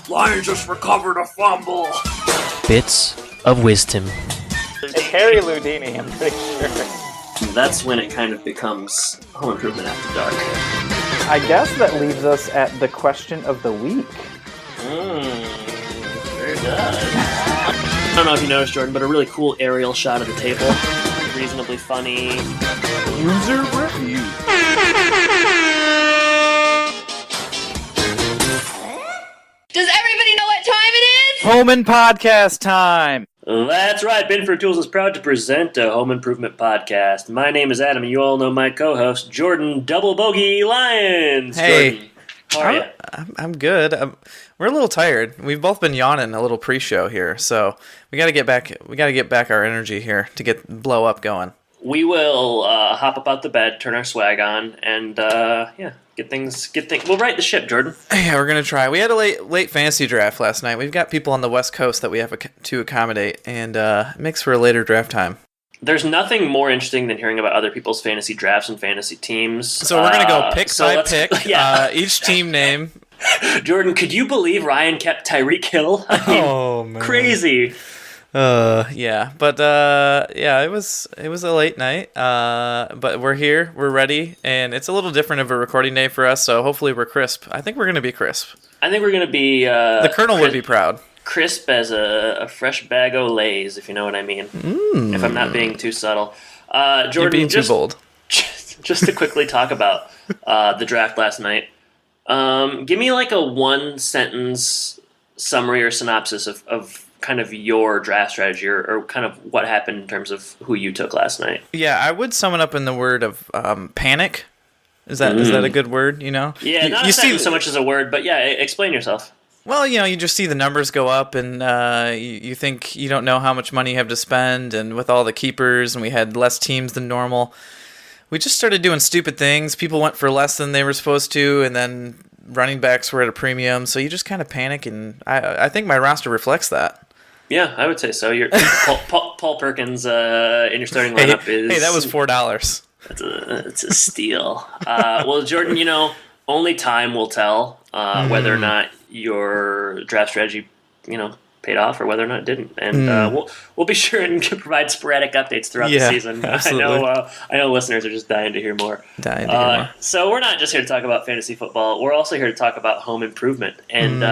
Lions just recovered a fumble. Bits of wisdom. It's Harry Houdini, I'm pretty sure. That's when it kind of becomes Home Improvement After Dark. I guess that leaves us at the question of the week. Very good. I don't know if you noticed, Jordan, but a really cool aerial shot of the table. Reasonably funny. User review. Does everybody know what time it is? Home Impodcast time. That's right. Binford Tools is proud to present a Home Improvement podcast. My name is Adam, and you all know my co-host, Jordan Double Bogey Lyons. Hey. Jordan, how are you? I'm good. We're a little tired. We've both been yawning a little pre-show here, so we got to get back. We got to get back our energy here to get blow up going. We will hop up out the bed, turn our swag on, and get things. We'll right the ship, Jordan. Yeah, we're gonna try. We had a late fantasy draft last night. We've got people on the West Coast that we have to accommodate, and it makes for a later draft time. There's nothing more interesting than hearing about other people's fantasy drafts and fantasy teams. So we're gonna go pick by pick. Yeah. Each team name. Jordan, could you believe Ryan kept Tyreek Hill? I mean, oh man, crazy. Yeah, but it was a late night. But we're here, we're ready, and it's a little different of a recording day for us. So hopefully we're crisp. I think we're gonna be crisp. I think we're gonna be. The Colonel would be proud. Crisp as a fresh bag of Lay's, if you know what I mean. If I'm not being too subtle. Jordan, you're being too bold. Just to quickly talk about the draft last night. Give me like a one-sentence summary or synopsis of kind of your draft strategy or kind of what happened in terms of who you took last night. Yeah, I would sum it up in the word of panic. Is that a good word, you know? Yeah, not so much as a word, but yeah, explain yourself. Well, you know, you just see the numbers go up, and you think you don't know how much money you have to spend, and with all the keepers, and we had less teams than normal, we just started doing stupid things. People went for less than they were supposed to, and then running backs were at a premium, so you just kind of panic, and I think my roster reflects that. Yeah, I would say so. Your Paul Perkins in your starting lineup is... Hey, that was $4. It's a steal. Well, Jordan, you know, only time will tell whether or not your draft strategy, you know, paid off or whether or not it didn't. And we'll be sure and provide sporadic updates throughout the season. Absolutely. I know listeners are just dying to hear more. So we're not just here to talk about fantasy football. We're also here to talk about home improvement and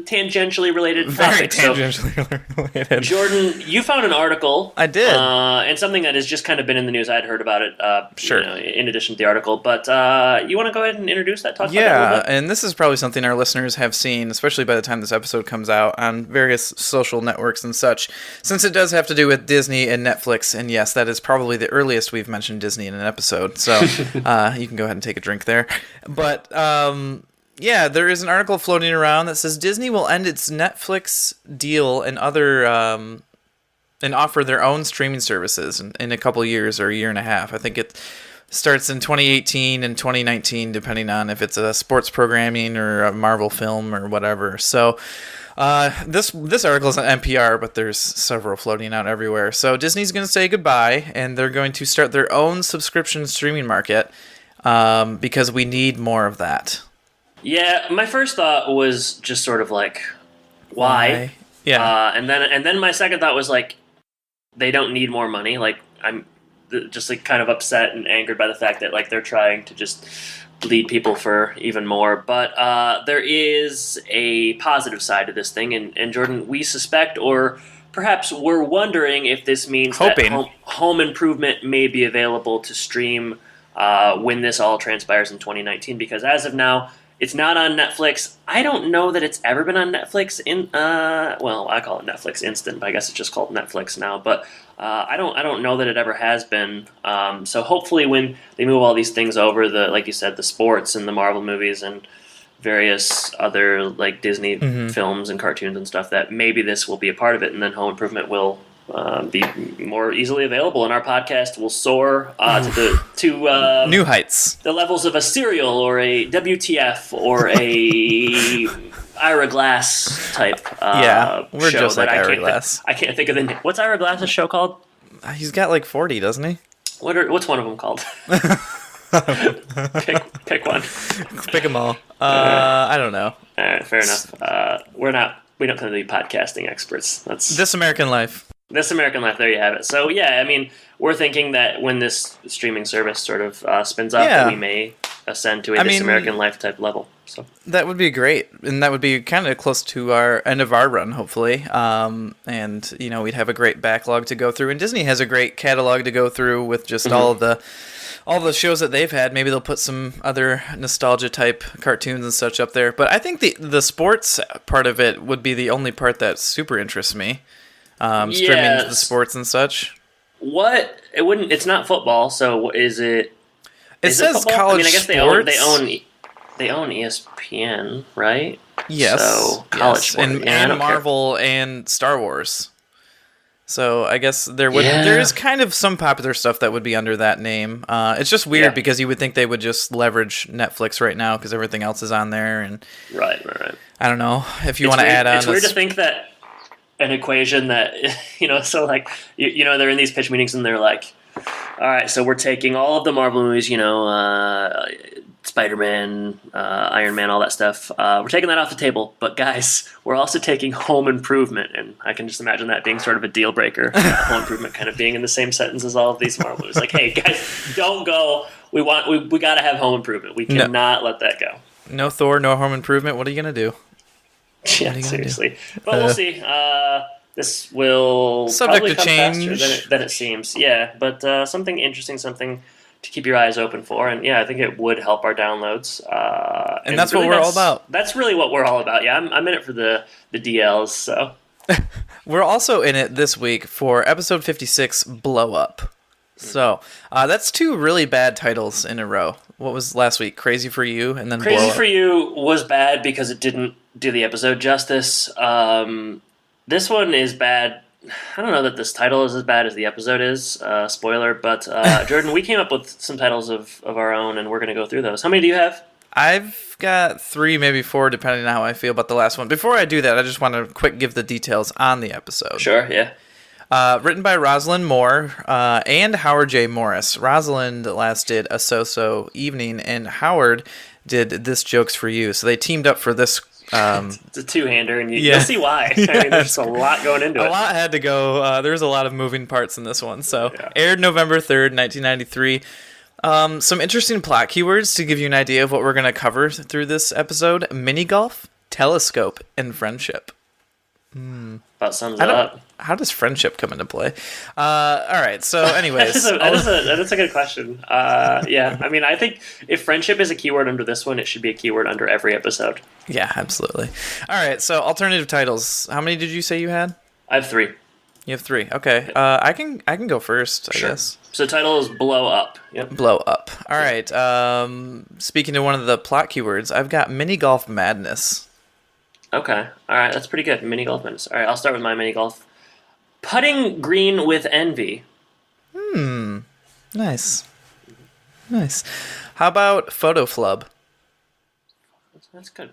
tangentially related topics. Very tangentially related. Jordan, you found an article. I did. And something that has just kind of been in the news. I'd heard about it sure. You know, in addition to the article. But you want to go ahead and introduce that? Talk about that a little bit? And this is probably something our listeners have seen, especially by the time this episode comes out, on various social networks and such, since it does have to do with Disney and Netflix. And yes, that is probably the earliest we've mentioned Disney in an episode. So you can go ahead and take a drink there. But yeah, there is an article floating around that says Disney will end its Netflix deal and other and offer their own streaming services in a couple of years or a year and a half. I think it starts in 2018 and 2019, depending on if it's a sports programming or a Marvel film or whatever. So this article is on NPR, but there's several floating out everywhere. So Disney's going to say goodbye, and they're going to start their own subscription streaming market because we need more of that. Yeah, my first thought was just sort of like, why? Yeah. And then my second thought was like, they don't need more money. Like, I'm just like kind of upset and angered by the fact that like they're trying to just bleed people for even more. But there is a positive side to this thing, and Jordan, we suspect, or perhaps we're wondering if this means that home improvement may be available to stream when this all transpires in 2019. Because as of now, it's not on Netflix. I don't know that it's ever been on Netflix. Well, I call it Netflix Instant, but I guess it's just called Netflix now. But I don't know that it ever has been. So hopefully, when they move all these things over, like you said, the sports and the Marvel movies and various other like Disney films and cartoons and stuff, that maybe this will be a part of it, and then Home Improvement will be more easily available, and our podcast will soar to new heights, the levels of a Serial or a WTF or a Ira Glass type. We're show just like that Ira Glass. I can't think of the name. What's Ira Glass's show called? He's got like 40, doesn't he? What's one of them called? Pick one. Pick them all. I don't know. All right, fair enough. We don't claim to be podcasting experts. That's This American Life. This American Life. There you have it. So yeah, I mean, we're thinking that when this streaming service sort of spins up, that we may ascend to This American Life type level. So that would be great, and that would be kind of close to our end of our run, hopefully. And we'd have a great backlog to go through, and Disney has a great catalog to go through with just all the shows that they've had. Maybe they'll put some other nostalgia type cartoons and such up there. But I think the sports part of it would be the only part that super interests me. Streaming the sports and such. What? It's not football, so is it? It says football? college I guess sports. they own ESPN, right? Yes. So college sports. And Marvel and Star Wars. So I guess there is kind of some popular stuff that would be under that name. It's just weird because you would think they would just leverage Netflix right now because everything else is on there. And right. I don't know if you want to add on. It's weird to think that an equation that so like they're in these pitch meetings and they're like, all right, so we're taking all of the Marvel movies, Spider-Man, Iron Man, all that stuff. We're taking that off the table, but guys, we're also taking Home Improvement, and I can just imagine that being sort of a deal breaker. Home Improvement kind of being in the same sentence as all of these Marvel movies. Like, hey guys, don't go. We got to have Home Improvement. We cannot let that go. No Thor, no Home Improvement. What are you gonna do? Yeah, seriously. But we'll see. This will subject probably to come change faster than it seems. Yeah, but something interesting, something to keep your eyes open for. And yeah, I think it would help our downloads. And that's really what we're all about. That's really what we're all about. Yeah, I'm in it for the DLs. So we're also in it this week for episode 56, Blow Up. So that's two really bad titles in a row. What was last week? Crazy for You, and then Crazy Blow Up. for You was bad because it didn't do the episode justice. This one is bad. I don't know that this title is as bad as the episode is. Spoiler, but Jordan, we came up with some titles of our own, and we're going to go through those. How many do you have? I've got 3, maybe 4, depending on how I feel about the last one. Before I do that, I just want to quick give the details on the episode. Sure, yeah. Written by Rosalind Moore and Howard J. Morris. Rosalind last did A So-So Evening, and Howard did This Joke's for You. So they teamed up for this. It's a two-hander, and you'll see why. I mean, there's a lot going into it. A lot had to go. There's a lot of moving parts in this one. So aired November 3rd, 1993. Some interesting plot keywords to give you an idea of what we're going to cover through this episode. Mini golf, telescope, and friendship. About sums it up. How does friendship come into play? All right, so anyways. That's a good question. Yeah, I mean, I think if friendship is a keyword under this one, it should be a keyword under every episode. Yeah, absolutely. All right, so alternative titles. How many did you say you had? I have 3. You have 3. Okay. I can go first, I guess. So the title is Blow Up. Yep. Blow Up. All right. Speaking to one of the plot keywords, I've got Mini Golf Madness. Okay. All right. That's pretty good. Mini golf madness. All right. I'll start with my mini golf. Putting green with envy. Nice. How about Photo Flub? That's good.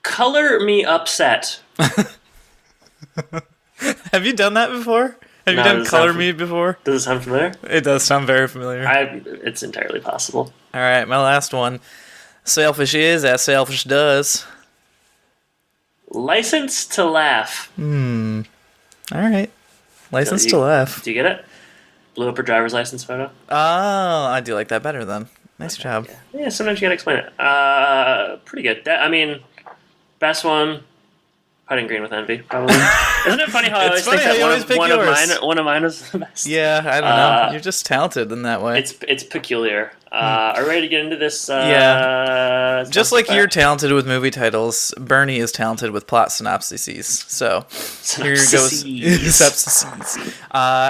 Color me upset. Have you done that before? Have you done Color Me before? Does it sound familiar? It does sound very familiar. It's entirely possible. All right. My last one. Selfish is as selfish does. License to laugh. All right. License to laugh. Do you get it? Blew up her driver's license photo. Oh, I do like that better then. Nice job. Yeah, sometimes you gotta explain it. Pretty good. I mean, best one, putting green with envy, probably. Isn't it funny how I always think that one of mine was the best? Yeah, I don't know. You're just talented in that way. It's peculiar. Are we ready to get into this? Just like you're talented with movie titles, Bernie is talented with plot synopsises. So here goes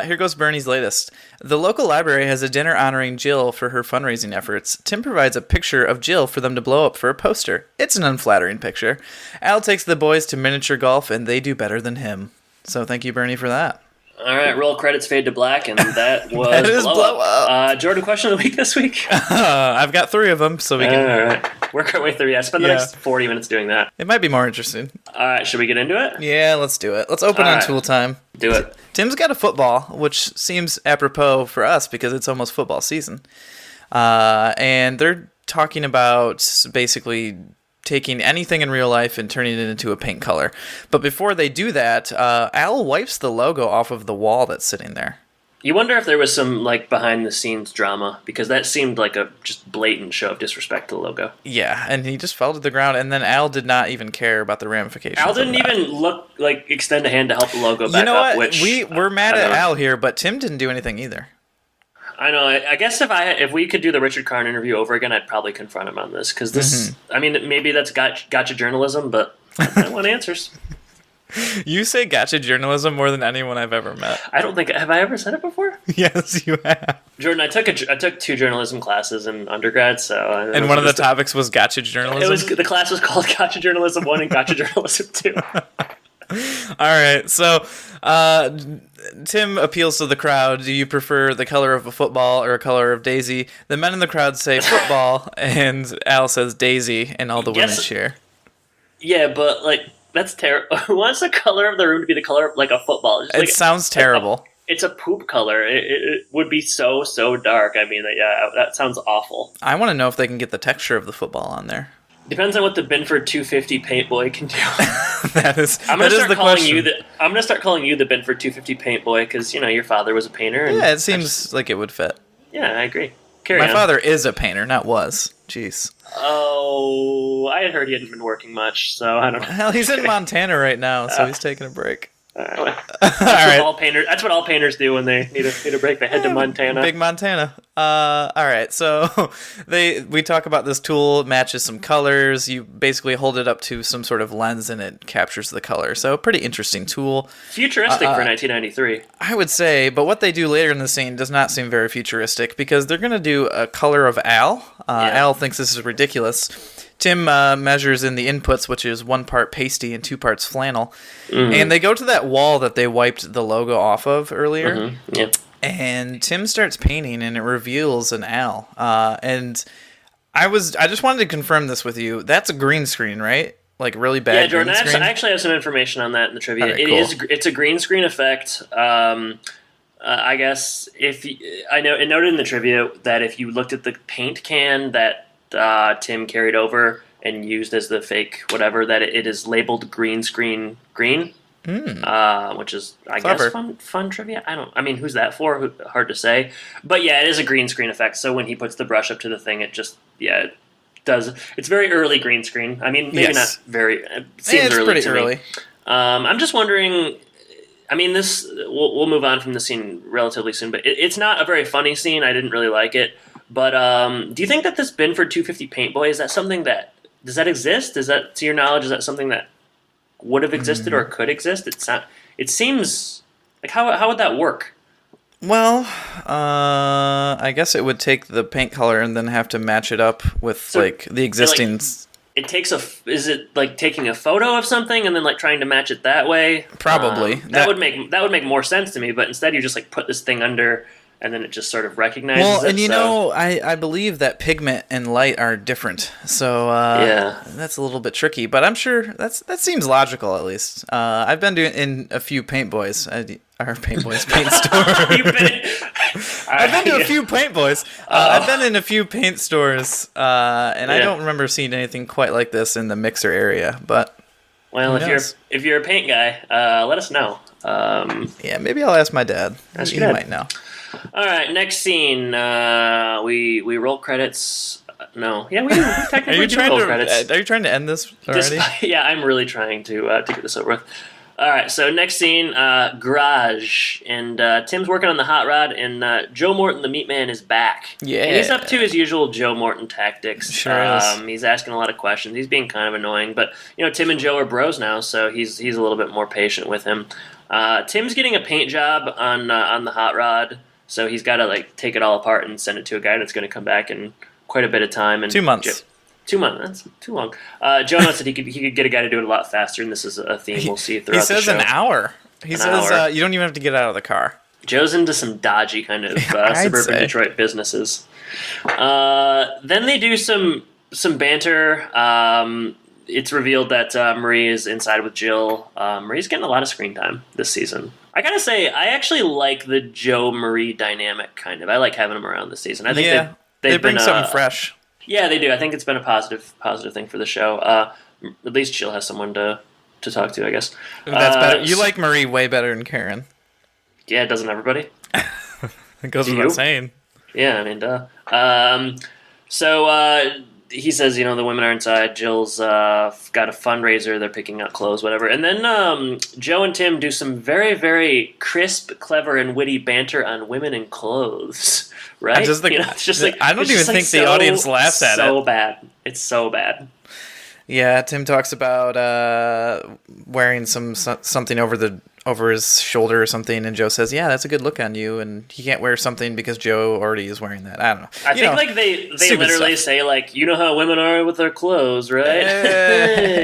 here goes Bernie's latest. The local library has a dinner honoring Jill for her fundraising efforts. Tim provides a picture of Jill for them to blow up for a poster. It's an unflattering picture. Al takes the boys to miniature golf, and they do better than him. So thank you, Bernie, for that. All right, roll credits fade to black, and that was blow up. Jordan, question of the week this week? I've got 3 of them, so we can... All right, work our way through. Yeah, spend the next 40 minutes doing that. It might be more interesting. All right, should we get into it? Yeah, let's do it. Let's open on Tool Time. Do it. Tim's got a football, which seems apropos for us because it's almost football season. and they're talking about basically taking anything in real life and turning it into a paint color. But before they do that, Al wipes the logo off of the wall that's sitting there. You wonder if there was some like behind the scenes drama, because that seemed like a just blatant show of disrespect to the logo. Yeah, and he just fell to the ground, and then Al did not even care about the ramifications. Al didn't even extend a hand to help the logo back up. What? We're mad at Al here, but Tim didn't do anything either. I know. I guess if we could do the Richard Karn interview over again, I'd probably confront him on this, because this. I mean, maybe that's gotcha journalism, but I want answers. You say gotcha journalism more than anyone I've ever met. I don't think have I ever said it before? Yes, you have. Jordan, I took 2 journalism classes in undergrad, so and one of the topics was gotcha journalism. The class was called Gotcha Journalism 1 and Gotcha Journalism 2. All right, so Tim appeals to the crowd. Do you prefer the color of a football or a color of daisy? The men in the crowd say football, and Al says daisy, and all the women cheer. Yeah, but that's terrible. Who wants the color of the room to be the color of a football? It sounds terrible. It's a poop color. It would be so dark. I mean, yeah, that sounds awful. I want to know if they can get the texture of the football on there. Depends on what the Binford 250 paint boy can do. I'm gonna start calling you the Binford 250 paint boy, because your father was a painter. And yeah, it seems like it would fit. Yeah, I agree. My father is a painter, not was. Jeez. Oh, I had heard he hadn't been working much, so I don't know. Hell, he's in Montana right now, so he's taking a break. That's what all painters do when they need a break. They head to Montana. Big Montana. All right, so we talk about this tool. It matches some colors. You basically hold it up to some sort of lens, and it captures the color. So pretty interesting tool. Futuristic for 1993. I would say, but what they do later in the scene does not seem very futuristic, because they're going to do a color of Al. Al thinks this is ridiculous. Tim measures in the inputs, which is 1 part pasty and 2 parts flannel. Mm-hmm. And they go to that wall that they wiped the logo off of earlier. Mm-hmm. Yeah. And Tim starts painting, and it reveals an Al. And I just wanted to confirm this with you. That's a green screen, right? Like really bad. Yeah, Jordan. Green screen? I actually have some information on that in the trivia. Okay, cool. It's a green screen effect. I guess it noted in the trivia that if you looked at the paint can that Tim carried over and used as the fake whatever, that it is labeled green screen green, which is I Clever. guess fun trivia. I mean, who's that for? Hard to say, but yeah, it is a green screen effect. So when he puts the brush up to the thing, it just it does. It's very early green screen. I mean, maybe not very. It seems it's early pretty to early. me. I'm just wondering. I mean, we'll move on from the scene relatively soon, but it's not a very funny scene. I didn't really like it. But do you think that this Binford 250 paint boy, is that something does that exist? Is that, to your knowledge, is that something that would have existed or could exist? It seems like how would that work? Well, I guess it would take the paint color and then have to match it up with the existing. Is it like taking a photo of something and then trying to match it that way? Probably. That would make more sense to me. But instead, you just put this thing under. And then it just sort of recognizes it. Well, and I believe that pigment and light are different. So that's a litite bit tricky. But I'm sure that seems logical, at least. I've been in a few paint boys. Our paint boys paint store. I've been to a few paint boys. I've been in a few paint stores, and I don't remember seeing anything quite like this in the mixer area. But if you're a paint guy, let us know. Yeah, maybe I'll ask my dad. He might know. All right, next scene. We roll credits. No, yeah, we do. Technically do roll credits. Are you trying to end this already? Yeah, I'm really trying to get this over with. All right, so next scene, garage, and Tim's working on the hot rod, and Joe Morton, the meat man, is back. Yeah, and he's up to his usual Joe Morton tactics. Sure is. He's asking a lot of questions. He's being kind of annoying, but Tim and Joe are bros now, so he's a little bit more patient with him. Tim's getting a paint job on the hot rod. So he's got to take it all apart and send it to a guy that's going to come back in quite a bit of time. And 2 months. 2 months. That's too long. Joe notes that he could get a guy to do it a lot faster, and this is a theme we'll see throughout the show. He says an hour. He says you don't even have to get out of the car. Joe's into some dodgy kind of suburban Detroit businesses. Then they do some banter. It's revealed that Marie is inside with Jill. Marie's getting a lot of screen time this season. I gotta say, I actually like the Joe-Marie dynamic, kind of. I like having them around this season. I think They bring something fresh. Yeah, they do. I think it's been a positive thing for the show. At least Jill has someone to talk to, I guess. That's better. You like Marie way better than Karen. Yeah, doesn't everybody? It goes without saying. Yeah, I mean, so he says, the women are inside. Jill's got a fundraiser. They're picking out clothes, whatever. And then Joe and Tim do some very, very crisp, clever, and witty banter on women in clothes. Right? It's just like I don't even think the audience laughs at it. So bad. It's so bad. Yeah, Tim talks about wearing something over his shoulder or something, and Joe says, "Yeah, that's a good look on you." And he can't wear something because Joe already is wearing that. I don't know. I think they literally say like, "You know how women are with their clothes, right?"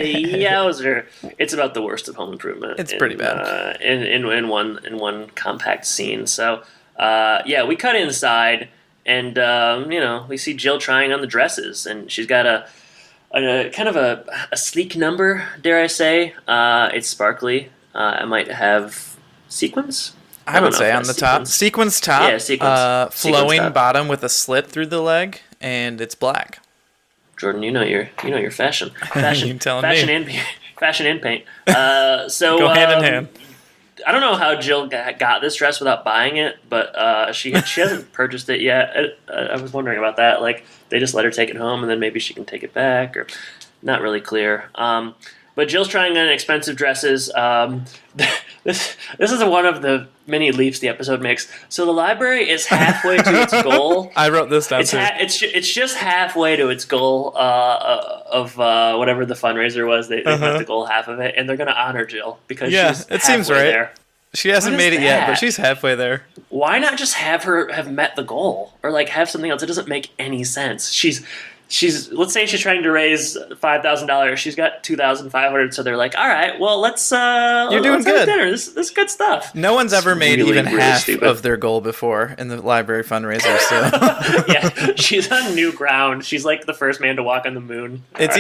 Yowzer! It's about the worst of Home Improvement. It's pretty bad. In one compact scene. So we cut inside, and we see Jill trying on the dresses, and she's got a kind of a sleek number, dare I say. It's sparkly. It might have sequins. I would say on the top. Sequins top. Yeah, sequins. Flowing top. Bottom with a slit through the leg, and it's black. Jordan, you know your fashion. You're telling me. Fashion and paint. So go hand in hand. I don't know how Jill got this dress without buying it, but she hasn't purchased it yet. I was wondering about that. Like, they just let her take it home, and then maybe she can take it back, or not really clear. But Jill's trying on expensive dresses. This is one of the many leaps the episode makes. So the library is halfway to its goal. I wrote this down too. It's just halfway to its goal of whatever the fundraiser was. They met the goal half of it, and they're going to honor Jill because she's it seems right. There. She hasn't made it yet, but she's halfway there. Why not just have her have met the goal, or like have something else? It doesn't make any sense. She's let's say she's trying to raise $5,000. She's got $2,500, so they're like, all right, well, let's you're doing let's good. Have dinner. This is good stuff. No one's ever made even half stupid. of their goal before in the library fundraiser. So yeah, she's on new ground. She's like the first man to walk on the moon. It's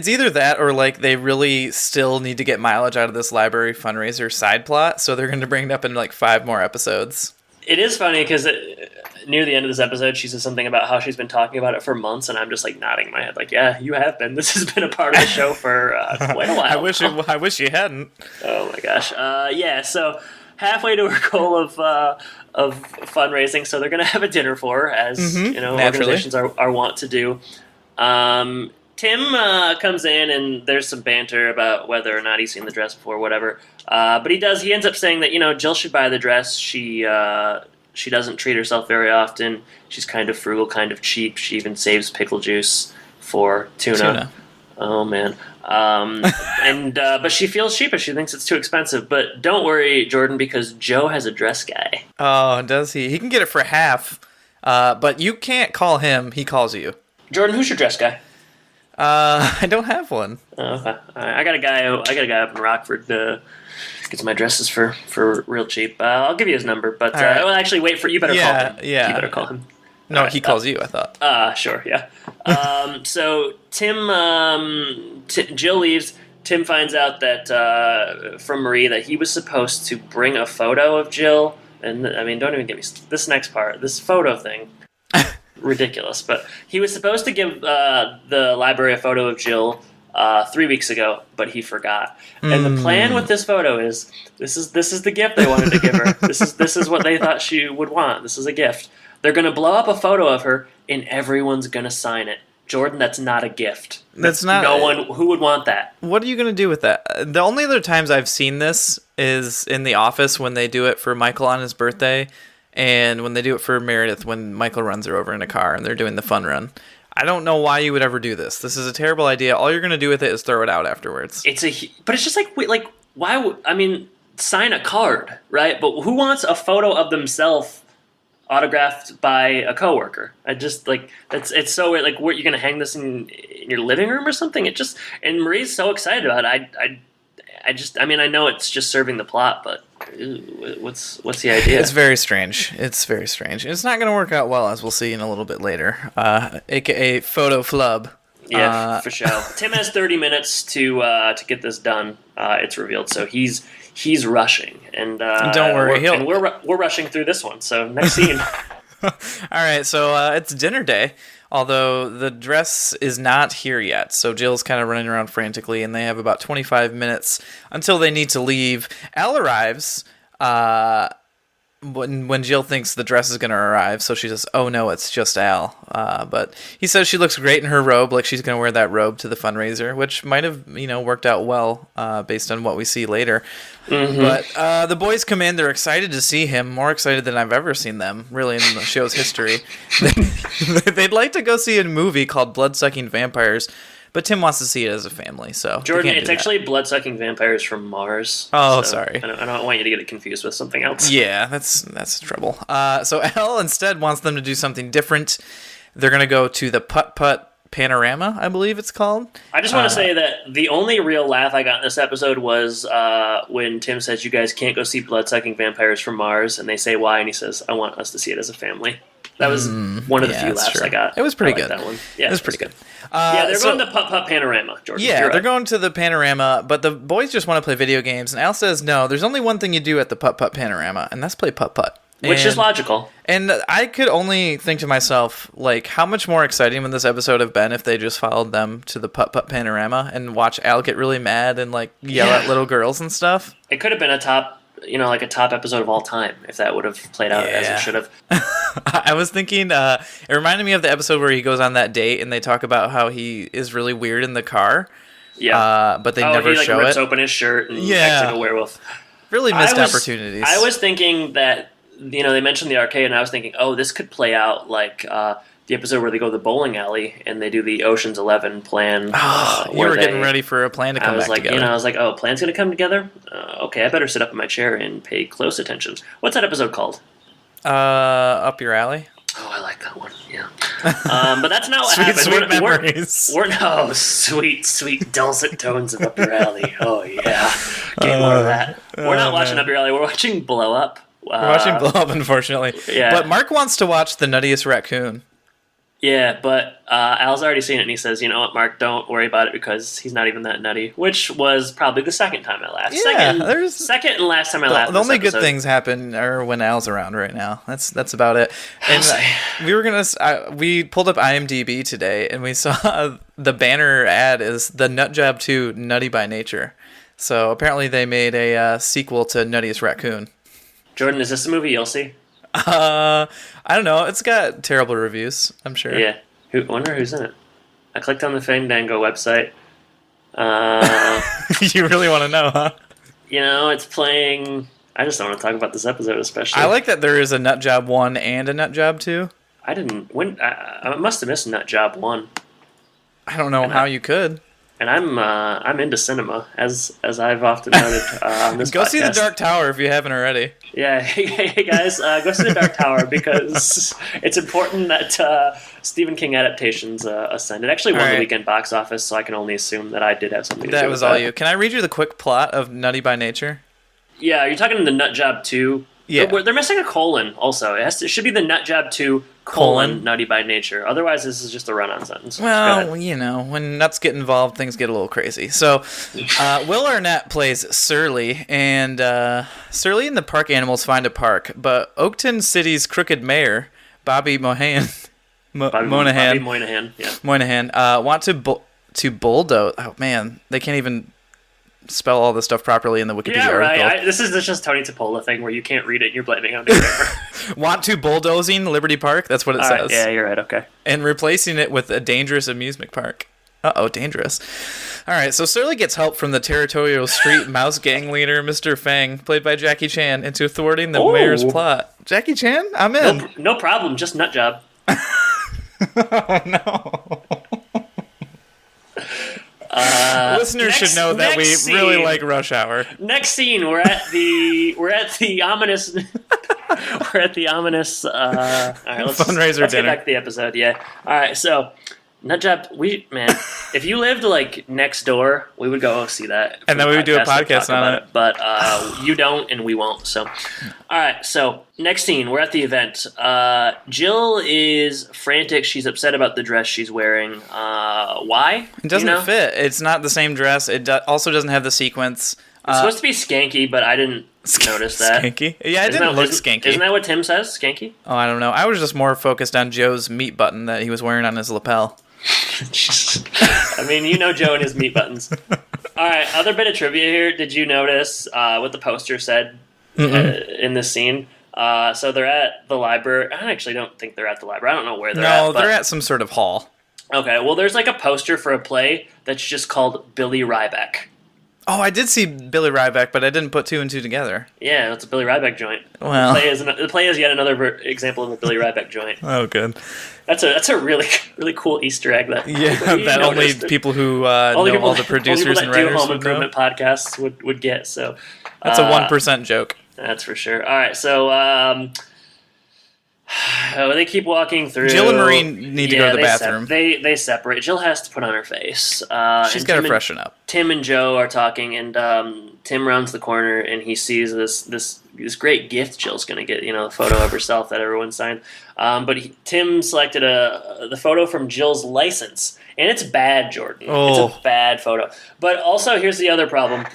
either that or like they really still need to get mileage out of this library fundraiser side plot, so they're going to bring it up in like 5 more episodes. It is funny because near the end of this episode, she says something about how she's been talking about it for months, and I'm just like nodding my head, like, "Yeah, you have been. This has been a part of the show for quite a while." I wish you hadn't. Oh my gosh. So halfway to her goal of fundraising, so they're gonna have a dinner for her, as organizations are wont to do. Tim comes in, and there's some banter about whether or not he's seen the dress before, whatever. But he ends up saying that, Jill should buy the dress. She doesn't treat herself very often. She's kind of frugal, kind of cheap. She even saves pickle juice for tuna. Oh, man. But she feels sheepish. She thinks it's too expensive. But don't worry, Jordan, because Joe has a dress guy. Oh, does he? He can get it for half. But you can't call him. He calls you. Jordan, who's your dress guy? I don't have one. Oh, okay. I got a guy up in Rockford gets my dresses for real cheap. I'll give you his number, but right. Well, actually, wait for you. Better call him. Yeah, you better call him. No, he calls you. I thought. Sure, yeah. So Jill leaves. Tim finds out that from Marie that he was supposed to bring a photo of Jill, and I mean, don't even get me this next part. This photo thing. Ridiculous, but he was supposed to give the library a photo of Jill 3 weeks ago, but he forgot. And the plan with this photo is this is the gift they wanted to give her. This is what they thought she would want. This is a gift. They're gonna blow up a photo of her, and everyone's gonna sign it. Jordan, that's not a gift. That's not. No one who would want that. What are you gonna do with that? The only other times I've seen this is in The Office when they do it for Michael on his birthday. And when they do it for Meredith, when Michael runs her over in a car and they're doing the fun run. I don't know why you would ever do this. This is a terrible idea. All you're going to do with it is throw it out afterwards. But it's just like why? Sign a card, right? But who wants a photo of themselves autographed by a coworker? I just it's so weird. Like, what, you're going to hang this in your living room or something? And Marie's so excited about it. I know it's just serving the plot, but what's the idea? It's very strange. It's not going to work out well, as we'll see in a little bit later. AKA photo flub. Yeah, for sure. Tim has 30 minutes to get this done. It's revealed, so he's rushing, and don't worry, we're rushing through this one. So next scene. All right, so it's dinner day, although the dress is not here yet. So Jill's kind of running around frantically, and they have about 25 minutes until they need to leave. Al arrives when Jill thinks the dress is going to arrive, so she says, "Oh no, it's just Al." But he says she looks great in her robe, like she's going to wear that robe to the fundraiser, which might have worked out well based on what we see later. Mm-hmm. But the boys come in; they're excited to see him, more excited than I've ever seen them, really, in the show's history. They'd like to go see a movie called Blood-Sucking Vampires. But Tim wants to see it as a family, so Jordan, it's actually blood-sucking vampires from Mars. Oh, so sorry. I don't want you to get it confused with something else. Yeah, that's trouble. So Al instead wants them to do something different. They're gonna go to the Putt-Putt Panorama, I believe it's called. I just want to say that the only real laugh I got in this episode was when Tim says, "You guys can't go see blood-sucking vampires from Mars," and they say why, and he says, "I want us to see it as a family." That was one of the few laughs I got. It was pretty good. That one. Yeah, it was pretty good. They're going to Putt-Putt Panorama, Jordan. Yeah, they're going to the Panorama, but the boys just want to play video games, and Al says, no, there's only one thing you do at the Putt-Putt Panorama, and that's play Putt-Putt. Which is logical. And I could only think to myself, like, how much more exciting would this episode have been if they just followed them to the Putt-Putt Panorama and watch Al get really mad and, like, yell at little girls and stuff? It could have been a top episode of all time if that would have played out as it should have. I was thinking, it reminded me of the episode where he goes on that date and they talk about how he is really weird in the car. Yeah. But they never show it. He rips open his shirt and acts like a werewolf. Really missed opportunities. I was thinking that, they mentioned the arcade and I was thinking, oh, this could play out like the episode where they go to the bowling alley and they do the Ocean's 11 plan. You were getting ready for a plan to come back together. I was like, oh, plan's going to come together? Okay, I better sit up in my chair and pay close attention. What's that episode called? Up Your Alley. Oh, I like that one, yeah. But that's not what happened. Sweet memories. Sweet dulcet tones of Up Your Alley. Oh, yeah. Get more of that. We're not watching Up Your Alley. We're watching Blow Up. We're watching Blow Up, unfortunately. Yeah. But Mark wants to watch The Nuttiest Raccoon. Yeah, but Al's already seen it, and he says, you know what, Mark, don't worry about it because he's not even that nutty, which was probably the second time I laughed. Yeah, second and last time I laughed. The only good things happen are when Al's around right now. That's about it. And we pulled up IMDb today, and we saw the banner ad is The Nut Job 2 Nutty by Nature. So apparently they made a sequel to Nuttiest Raccoon. Jordan, is this a movie you'll see? I don't know. It's got terrible reviews, I'm sure. Yeah. Wonder who's in it. I clicked on the Fandango website. You really want to know, huh? It's playing... I just don't want to talk about this episode especially. I like that there is a Nut Job 1 and a Nut Job 2. I didn't... I must have missed Nut Job 1. I don't know how you could. And I'm into cinema, as I've often noted on this Go podcast. see The Dark Tower if you haven't already. Yeah, hey guys, go see The Dark Tower because it's important that Stephen King adaptations ascend. It actually won the weekend box office, so I can only assume that I did have something to do with that. That was all you. Can I read you the quick plot of Nutty by Nature? Yeah, you're talking the Nut Job 2. Yeah. They're missing a colon also. It should be the Nut Job 2 colon Nutty by Nature. Otherwise, this is just a run-on sentence. Well, when nuts get involved, things get a little crazy. So, Will Arnett plays Surly, and Surly and the park animals find a park, but Oakton City's crooked mayor, Bobby Moynihan, want to bulldoze. Oh man, they can't even spell all this stuff properly in the Wikipedia article. Right. This is just Tony Topola thing where you can't read it and you're blaming on the grammar. Want to bulldozing Liberty Park? That's what it says. Right. Yeah, you're right. Okay. And replacing it with a dangerous amusement park. Uh-oh, dangerous. All right, so Surly gets help from the territorial street mouse gang leader, Mr. Fang, played by Jackie Chan, into thwarting the mayor's plot. Jackie Chan? I'm in. No problem, just nut job. Oh, no. Listeners should know that we really like Rush Hour. Next scene, we're at the ominous all right, fundraiser let's dinner. Get back to the episode. Yeah. All right, so Nutjob, if you lived like next door, we would go see that, and then we would do a podcast on it. But you don't, and we won't. So, all right. So next scene, we're at the event. Jill is frantic. She's upset about the dress she's wearing. Why? It doesn't fit. It's not the same dress. It also doesn't have the sequins. It's supposed to be skanky, but I didn't notice that. Skanky? Yeah, it didn't look skanky. Isn't that what Tim says? Skanky? Oh, I don't know. I was just more focused on Joe's meat button that he was wearing on his lapel. I mean, you know Joe and his meat buttons. All right, other bit of trivia here. Did you notice what the poster said in this scene? So they're at the library. I actually don't think they're at the library. I don't know where they're at. No, they're at some sort of hall. Okay, well, there's like a poster for a play that's just called Billy Ryback. Oh, I did see Billy Ryback, but I didn't put two and two together. Yeah, it's a Billy Ryback joint. Well, the play is yet another example of a Billy Ryback joint. Oh, good. That's a really cool Easter egg. That only people who know all the producers and writers do Home Improvement podcasts would get. So that's a 1% joke. That's for sure. All right, so they keep walking through. Jill and Marie need to go to the bathroom. They separate. Jill has to put on her face. She's got to freshen up. Tim and Joe are talking, and Tim rounds the corner, and he sees this great gift Jill's going to get. You know, the photo of herself that everyone signed. But Tim selected the photo from Jill's license, and it's bad, Jordan. Oh. It's a bad photo. But also, here's the other problem.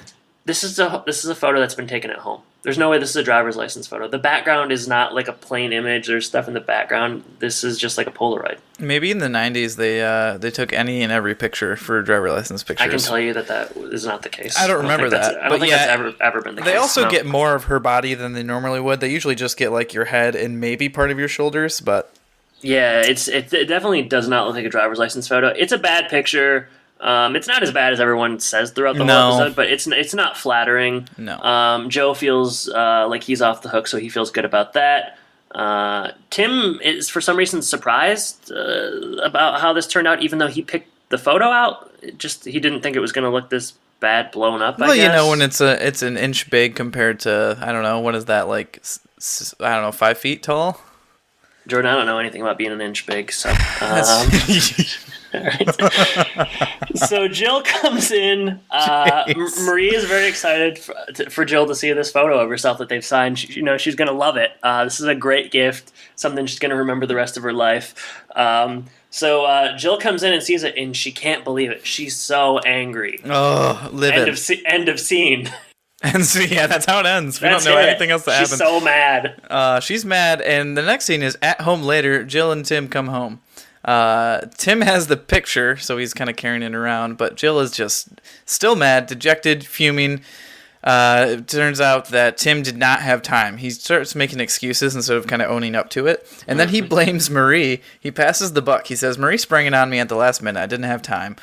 This is a photo that's been taken at home. There's no way this is a driver's license photo. The background is not like a plain image. There's stuff in the background. This is just like a Polaroid. Maybe in the 90s they took any and every picture for driver license pictures. I can tell you that is not the case. I don't remember that. I don't think that's ever been the case. They also get more of her body than they normally would. They usually just get like your head and maybe part of your shoulders, but... Yeah, it definitely does not look like a driver's license photo. It's a bad picture. It's not as bad as everyone says throughout the whole episode, but it's not flattering. No. Joe feels like he's off the hook, so he feels good about that. Tim is for some reason surprised about how this turned out, even though he picked the photo out. He didn't think it was going to look this bad blown up. Well, I guess. You know, when it's an inch big compared to, I don't know, what is that, like 5 feet tall? Jordan, I don't know anything about being an inch big, so. So Jill comes in. Marie is very excited for Jill to see this photo of herself that they've signed. She's going to love it. This is a great gift, something she's going to remember the rest of her life. So Jill comes in and sees it, and she can't believe it. She's so angry. Oh, livid. End of scene. And so, yeah, that's how it ends. We don't know anything else that happened. She's so mad. She's mad, and the next scene is at home later. Jill and Tim come home. Tim has the picture, so he's kind of carrying it around, but Jill is just still mad, dejected, fuming. It turns out that Tim did not have time. He starts making excuses instead of kind of owning up to it, and then he blames Marie. He passes the buck. He says, Marie sprang it on me at the last minute. I didn't have time.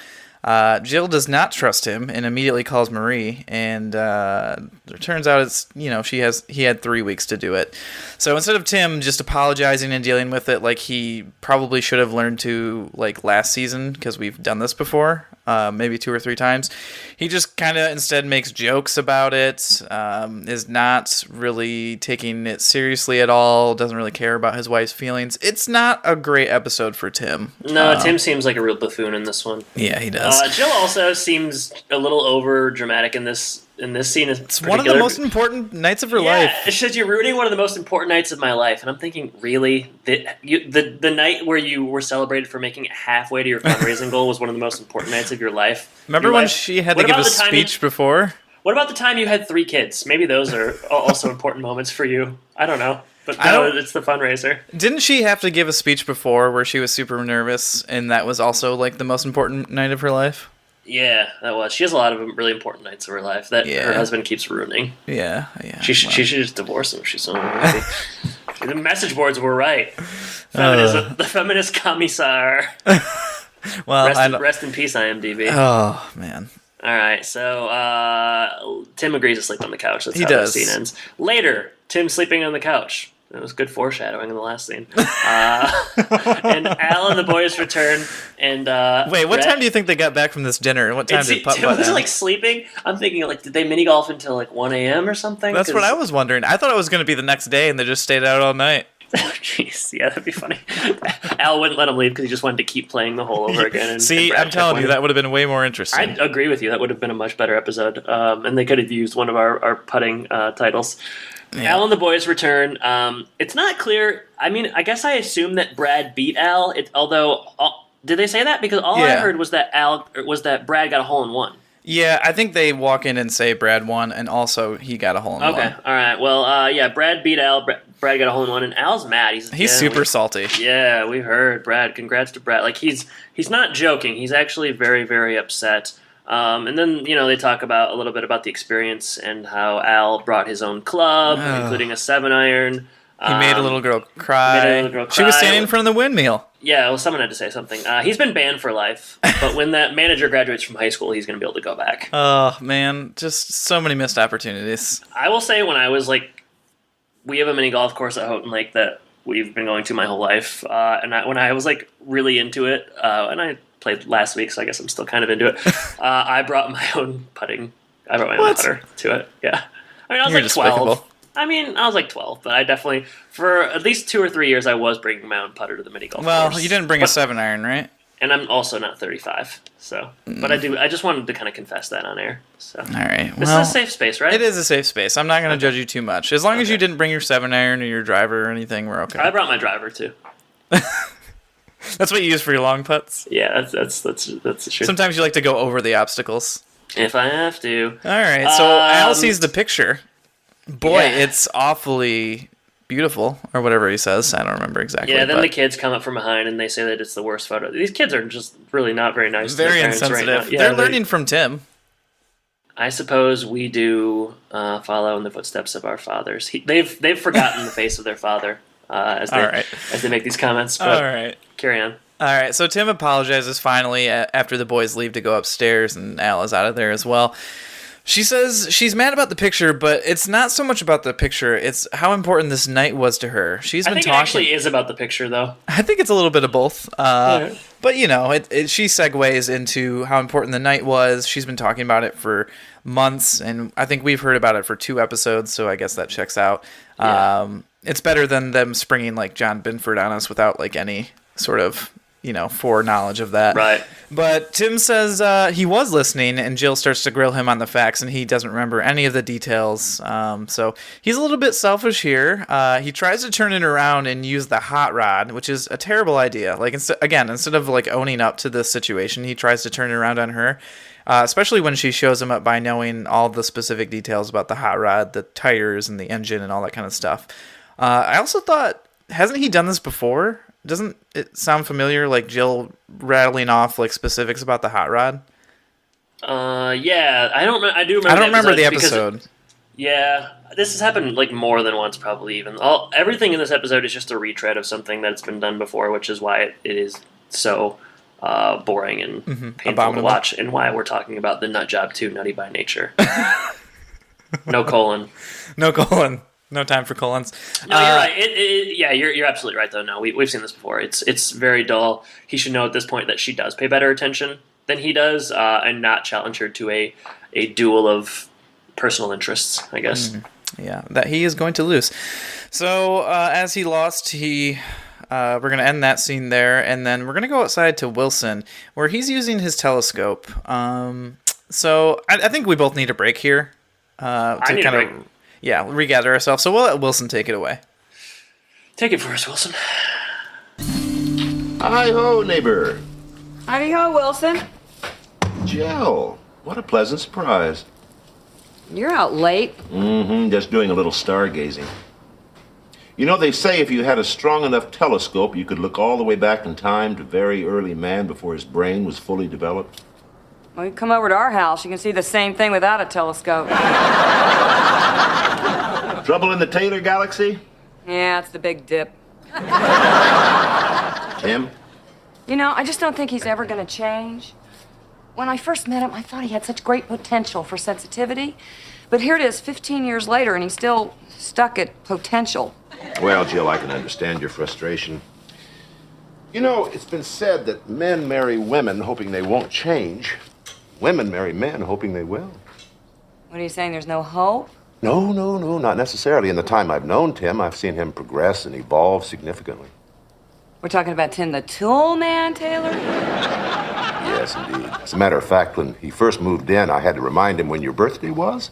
Jill does not trust him and immediately calls Marie, and it turns out he had 3 weeks to do it. So instead of Tim just apologizing and dealing with it like he probably should have learned to like last season, because we've done this before, maybe 2 or 3 times, he just kind of instead makes jokes about it, is not really taking it seriously at all, doesn't really care about his wife's feelings. It's not a great episode for Tim. No, Tim seems like a real buffoon in this one. Yeah, he does. Jill also seems a little over dramatic in this scene. It's one of the most important nights of her life. It says you're ruining one of the most important nights of my life, and I'm thinking, really, the night where you were celebrated for making it halfway to your fundraising goal was one of the most important nights of your life. Remember when she had to give a speech before? What about the time you had 3 kids? Maybe those are also important moments for you. I don't know. But no, it's the fundraiser. Didn't she have to give a speech before where she was super nervous, and that was also like the most important night of her life? Yeah, that was. She has a lot of really important nights of her life that her husband keeps ruining. Yeah. She should just divorce him. She's so unhappy. The message boards were right. Feminism, the feminist commissar. Well, rest in peace, IMDb. Oh man. All right, so Tim agrees to sleep on the couch. That's how the scene ends. Later, Tim's sleeping on the couch. It was good foreshadowing in the last scene. And Al and the boys return. And wait, what time do you think they got back from this dinner? And what time did Putt Tim was like sleeping? I'm thinking, like, did they mini golf until like 1 a.m. or something? That's what I was wondering. I thought it was going to be the next day, and they just stayed out all night. Jeez, yeah, that'd be funny. Al wouldn't let him leave because he just wanted to keep playing the hole over again. See, I'm telling you, that would have been way more interesting. I agree with you. That would have been a much better episode. And they could have used one of our putting titles. Yeah. Al and the boys return. It's not clear. I mean, I guess I assume that Brad beat Al. Although, did they say that? Because all I heard was that Brad got a hole in one. Yeah, I think they walk in and say Brad won, and also he got a hole in one. Okay, all right. Well, yeah, Brad beat Al. Brad got a hole in one, and Al's mad. He's super salty. Yeah, we heard Brad. Congrats to Brad. Like he's not joking. He's actually very, very upset. And then they talk about a little bit about the experience and how Al brought his own club, including a 7-iron. He made a little girl cry. She was standing in front of the windmill. Yeah, well, someone had to say something. He's been banned for life, but when that manager graduates from high school, he's going to be able to go back. Oh, man. Just so many missed opportunities. I will say when I was we have a mini golf course at Houghton Lake that we've been going to my whole life. And when I was really into it, and I played last week, so I guess I'm still kind of into it, I brought my own putting. I brought my own putter to it. Yeah. I mean, I was 12. I mean, I was 12, but I definitely, for at least 2 or 3 years, I was bringing my own putter to the mini golf course. Well, you didn't bring a 7-iron, right? And I'm also not 35, so. But I just wanted to kind of confess that on air. So. All right. This is a safe space, right? It is a safe space. I'm not going to judge you too much. As long as you didn't bring your 7-iron or your driver or anything, we're okay. I brought my driver, too. That's what you use for your long putts? Yeah, that's the truth. Sometimes you like to go over the obstacles. If I have to. All right, so Al sees the picture. Boy, it's awfully beautiful, or whatever he says. I don't remember exactly. Yeah, then the kids come up from behind and they say that it's the worst photo. These kids are just really not very nice. Very to their insensitive. Right now. Yeah, they're learning from Tim. I suppose we do follow in the footsteps of our fathers. They've forgotten the face of their father as they make these comments. But all right, carry on. All right, so Tim apologizes finally after the boys leave to go upstairs, and Al is out of there as well. She says she's mad about the picture, but it's not so much about the picture. It's how important this night was to her. I think it actually is about the picture, though. I think it's a little bit of both. But, she segues into how important the night was. She's been talking about it for months, and I think we've heard about it for 2 episodes, so I guess that checks out. Yeah. It's better than them springing, John Binford on us without, any sort of foreknowledge of that. Right. But Tim says he was listening, and Jill starts to grill him on the facts, and he doesn't remember any of the details. So he's a little bit selfish here. He tries to turn it around and use the hot rod, which is a terrible idea. Instead of owning up to this situation, he tries to turn it around on her, especially when she shows him up by knowing all the specific details about the hot rod, the tires, and the engine, and all that kind of stuff. I also thought, hasn't he done this before? Doesn't it sound familiar, Jill rattling off specifics about the hot rod? Yeah, I don't remember the episode. Yeah, this has happened more than once, probably even. Everything in this episode is just a retread of something that's been done before, which is why it is so boring and painful abominable to watch, and why we're talking about the Nut Job 2, Nutty by Nature. No colon. No colon. No time for colons. No, you're right. You're absolutely right, though. No, we've seen this before. It's very dull. He should know at this point that she does pay better attention than he does, and not challenge her to a duel of personal interests, I guess. Yeah, that he is going to lose. So as he lost, we're going to end that scene there, and then we're going to go outside to Wilson, where he's using his telescope. So I think we both need a break here. I need a break. Yeah, regather ourselves. So we'll let Wilson take it away. Take it for us, Wilson. Hi-ho, neighbor. Howdy-ho, Wilson. Jill, what a pleasant surprise. You're out late. Just doing a little stargazing. They say if you had a strong enough telescope, you could look all the way back in time to very early man before his brain was fully developed. Well, you come over to our house, you can see the same thing without a telescope. Trouble in the Taylor Galaxy? Yeah, it's the big dip. Tim? I just don't think he's ever going to change. When I first met him, I thought he had such great potential for sensitivity. But here it is, 15 years later, and he's still stuck at potential. Well, Jill, I can understand your frustration. It's been said that men marry women hoping they won't change. Women marry men hoping they will. What are you saying, there's no hope? No, not necessarily. In the time I've known Tim, I've seen him progress and evolve significantly. We're talking about Tim the Tool Man, Taylor? Yes, indeed. As a matter of fact, when he first moved in, I had to remind him when your birthday was.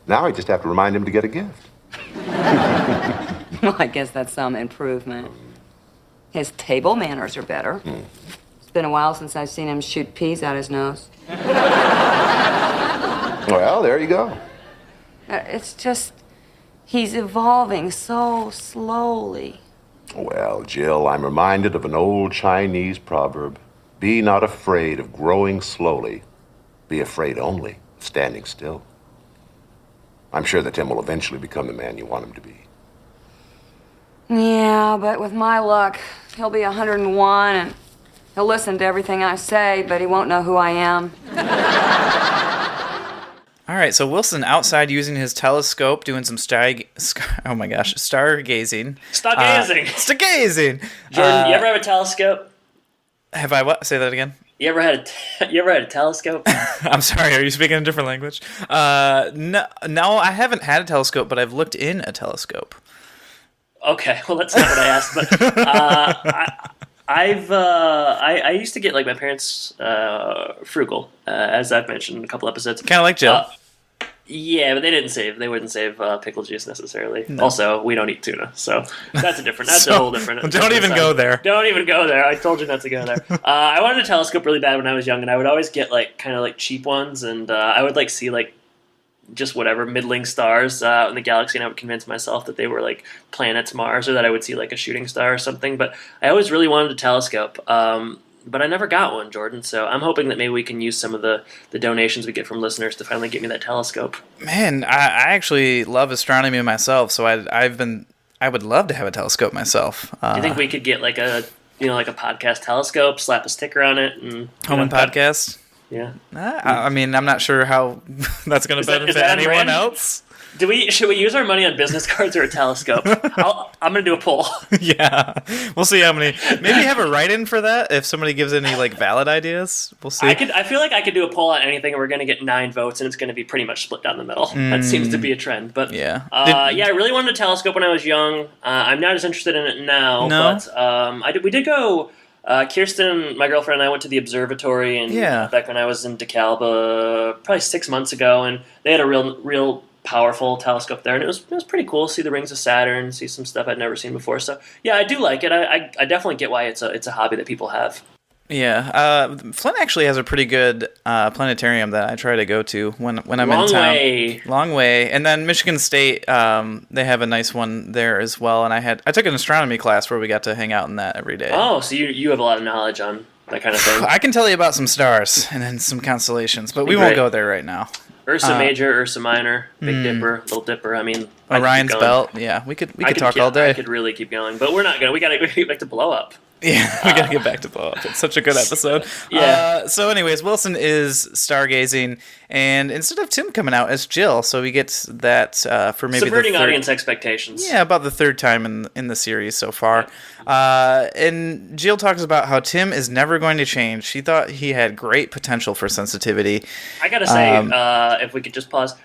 Now I just have to remind him to get a gift. Well, I guess that's some improvement. His table manners are better. It's been a while since I've seen him shoot peas out his nose. Well, there you go. It's just, he's evolving so slowly. Well, Jill, I'm reminded of an old Chinese proverb. Be not afraid of growing slowly. Be afraid only of standing still. I'm sure that Tim will eventually become the man you want him to be. Yeah, but with my luck, he'll be 101 and he'll listen to everything I say, but he won't know who I am. All right, so Wilson outside using his telescope, doing some stargazing. Stargazing. Stargazing. Jordan, you ever have a telescope? Have I what? Say that again. You ever had a telescope? I'm sorry. Are you speaking a different language? No, I haven't had a telescope, but I've looked in a telescope. Okay, well that's not what I asked, but I used to get like my parents frugal, as I've mentioned in a couple episodes. Kind of like Jill. Yeah, but they didn't save. They wouldn't save pickle juice necessarily. No. Also, we don't eat tuna, so that's a different. That's a whole different. Don't even go there. Don't even go there. I told you not to go there. I wanted a telescope really bad when I was young, and I would always get like kind of like cheap ones, and I would like see like just whatever middling stars out in the galaxy, and I would convince myself that they were like planets Mars, or that I would see like a shooting star or something. But I always really wanted a telescope. But I never got one, Jordan, so I'm hoping that maybe we can use some of the donations we get from listeners to finally get me that telescope. Man, I actually love astronomy myself, so I would love to have a telescope myself. Do you think we could get like a podcast telescope, slap a sticker on it, and Home Impodcast? Yeah. I mean, I'm not sure how that's going to benefit anyone else. Should we use our money on business cards or a telescope? I'm going to do a poll. Yeah. We'll see how many. Maybe have a write-in for that if somebody gives any like valid ideas. We'll see. I feel like I could do a poll on anything and we're going to get 9 votes and it's going to be pretty much split down the middle. That seems to be a trend. But yeah. I really wanted a telescope when I was young. I'm not as interested in it now. No? But we did go. Kirsten, my girlfriend, and I went to the observatory and back when I was in DeKalb, probably 6 months ago, and they had a real powerful telescope there, and it was pretty cool to see the rings of Saturn, see some stuff I'd never seen before. So yeah, I do like it. I definitely get why it's a hobby that people have. Yeah, Flint actually has a pretty good planetarium that I try to go to when I'm in town. Long way. And then Michigan State, they have a nice one there as well. And I took an astronomy class where we got to hang out in that every day. Oh, so you have a lot of knowledge on that kind of thing. I can tell you about some stars and then some constellations, but we won't go there right now. Ursa Major, Ursa Minor, Big Dipper, Little Dipper. I mean, Orion's Belt. Yeah, we could talk all day. I could really keep going, but we're not gonna. We gotta get back to Blow Up. Yeah, we gotta get back to Blow Up. It's such a good episode. Yeah. So anyways, Wilson is stargazing, and instead of Tim coming out as Jill, so he gets that for maybe subverting audience expectations. Yeah, about the third time in the series so far. And Jill talks about how Tim is never going to change. She thought he had great potential for sensitivity. I gotta say, if we could just pause,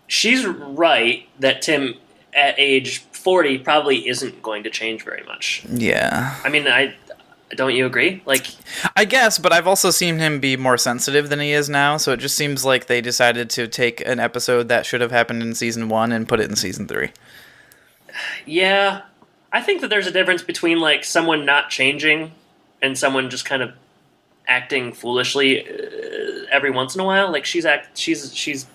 she's right that Tim at age 40 probably isn't going to change very much. Yeah. I mean, don't you agree? Like, I guess, but I've also seen him be more sensitive than he is now, so it just seems like they decided to take an episode that should have happened in season 1 and put it in season 3. Yeah. I think that there's a difference between, like, someone not changing and someone just kind of acting foolishly every once in a while. Like, she's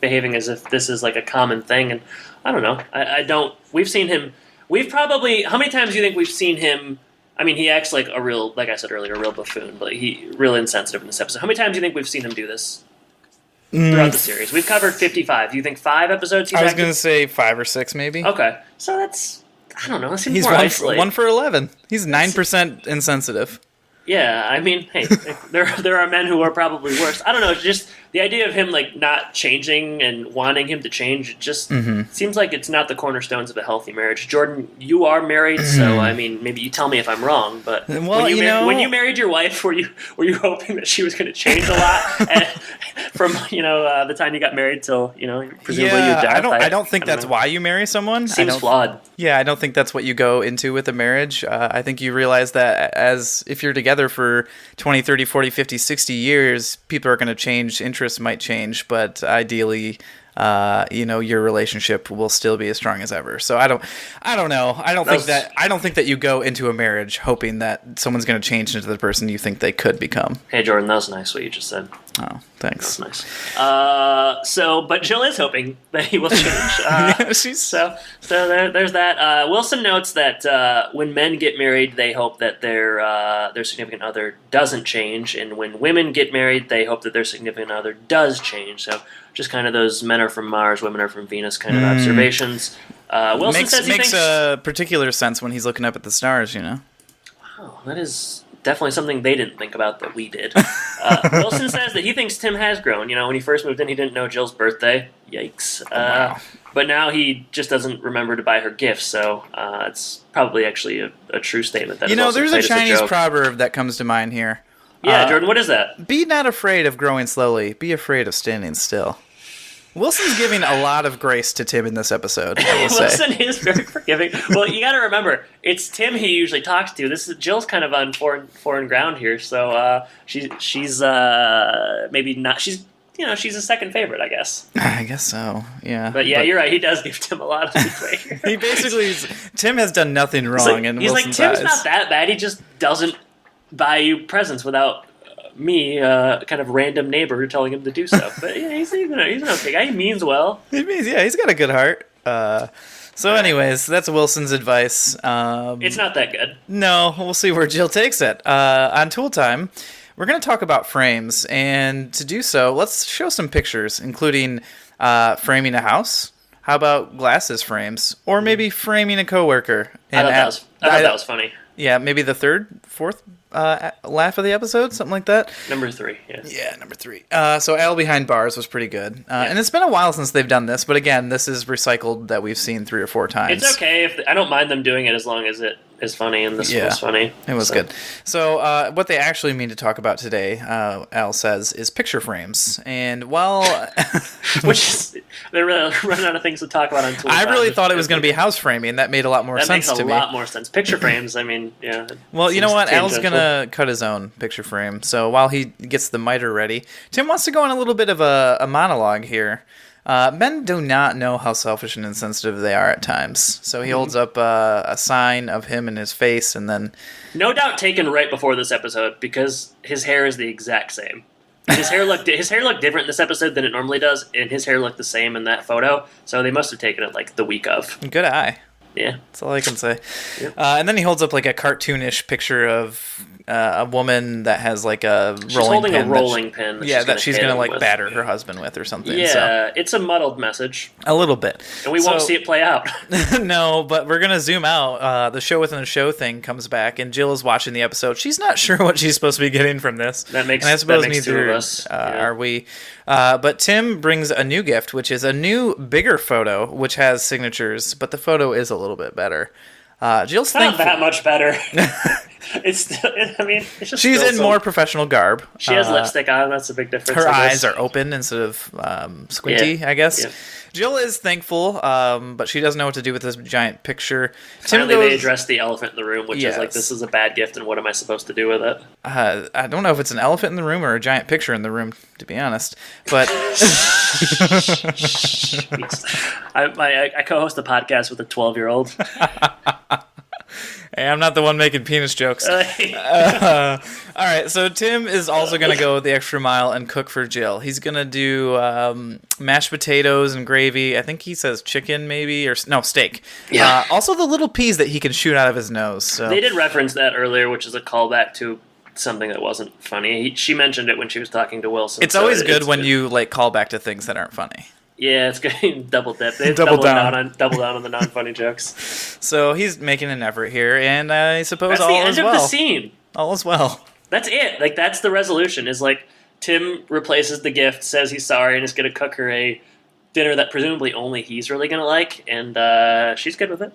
behaving as if this is, like, a common thing, and I don't know. I don't... We've seen him... How many times do you think we've seen him... I mean, he acts like a real, like I said earlier, a real buffoon, but he real insensitive in this episode. How many times do you think we've seen him do this throughout the series? We've covered 55. Do you think 5 episodes? I was going to say 5 or 6, maybe. Okay, so that's, I don't know. That seems he's more isolated. 1 for 11. He's 9% insensitive. Yeah, I mean, hey, there are men who are probably worse. I don't know. Just the idea of him like not changing and wanting him to change, it just seems like it's not the cornerstones of a healthy marriage. Jordan, you are married, so I mean, maybe you tell me if I'm wrong. But well, when you married your wife, were you hoping that she was going to change a lot from the time you got married till presumably your death? I don't think that's why you marry someone. Seems flawed. Yeah, I don't think that's what you go into with a marriage. I think you realize that as if you're together for 20, 30, 40, 50, 60 years, people are going to change. Interests might change, but ideally, your relationship will still be as strong as ever. So I don't know. I don't think that you go into a marriage hoping that someone's going to change into the person you think they could become. Hey, Jordan, that was nice what you just said. Oh, thanks. That was nice. But Jill is hoping that he will change. So there's that. Wilson notes that when men get married, they hope that their significant other doesn't change, and when women get married, they hope that their significant other does change. So just kind of those men are from Mars, women are from Venus kind of observations. Wilson says he thinks... a particular sense when he's looking up at the stars, Wow, that is definitely something they didn't think about that we did. Wilson says that he thinks Tim has grown. When he first moved in, he didn't know Jill's birthday. Yikes. Wow. But now he just doesn't remember to buy her gifts, so it's probably actually a true statement. There's a Chinese proverb that comes to mind here. Yeah, Jordan, what is that? Be not afraid of growing slowly. Be afraid of standing still. Wilson's giving a lot of grace to Tim in this episode, I will say. Wilson is very forgiving. Well, you got to remember, it's Tim he usually talks to. Jill's kind of on foreign ground here, so she's maybe not. She's a second favorite, I guess. I guess so. Yeah. But you're right. He does give Tim a lot of leeway. He basically Tim has done nothing wrong in Wilson's eyes. Tim's not that bad. He just doesn't buy you presents without me, kind of random neighbor, telling him to do so. But he's an okay guy. He means well. He's got a good heart. So anyways, that's Wilson's advice. It's not that good. No, we'll see where Jill takes it. On Tool Time, we're going to talk about frames, and to do so, let's show some pictures, including framing a house. How about glasses frames, or maybe framing a coworker? I thought that was funny. Yeah, maybe the fourth laugh of the episode, something like that. Number 3, yeah. Yeah, number 3. So Al Behind Bars was pretty good. And it's been a while since they've done this, but again, this is recycled that we've seen 3 or 4 times. It's okay. I don't mind them doing it as long as it is funny, and this was funny. It was good. So what they actually mean to talk about today, Al says, is picture frames. And while... Which is... They're really running out of things to talk about on Tool I really thought it was going to be house framing. That made a lot more sense to me. That makes a lot more sense. Picture frames, I mean, yeah. Well, you know what? Al's going to cut his own picture frame. So while he gets the miter ready, Tim wants to go on a little bit of a monologue here. Men do not know how selfish and insensitive they are at times. So he holds up a sign of him and his face, and then... No doubt taken right before this episode, because his hair is the exact same. His hair looked different in this episode than it normally does, and his hair looked the same in that photo. So they must have taken it like the week of. Good eye. Yeah, that's all I can say. Yep. And then he holds up like a cartoonish picture of a woman that has like a rolling pin. She's holding a rolling pin. That she's gonna like batter her husband with or something. Yeah, it's a muddled message. A little bit. And we won't see it play out. No, but we're gonna zoom out. The show within a show thing comes back, and Jill is watching the episode. She's not sure what she's supposed to be getting from this. And I suppose neither of us are we. But Tim brings a new gift, which is a new, bigger photo, which has signatures, but the photo is a little bit better. Jill's not that much better. It's still, it's just she's in more professional garb. She has lipstick on. That's a big difference. Her eyes are open instead of squinty, I guess. Yeah. Jill is thankful, but she doesn't know what to do with this giant picture. Finally, they address the elephant in the room, which is like, this is a bad gift, and what am I supposed to do with it? I don't know if it's an elephant in the room or a giant picture in the room, to be honest. But I co-host a podcast with a 12-year-old. Hey, I'm not the one making penis jokes. All right, so Tim is also going to go the extra mile and cook for Jill. He's going to do mashed potatoes and gravy. I think he says chicken maybe, or no, steak. Yeah. Also the little peas that he can shoot out of his nose. So. They did reference that earlier, which is a callback to something that wasn't funny. She mentioned it when she was talking to Wilson. It's always good when you like call back to things that aren't funny. Yeah, it's good. Double dip. They've doubled down on the non-funny jokes. So he's making an effort here, and I suppose that's all is well. That's the end of the scene. All is well. That's it. Like, that's the resolution. Is like Tim replaces the gift, says he's sorry, and is going to cook her a dinner that presumably only he's really going to like, and she's good with it.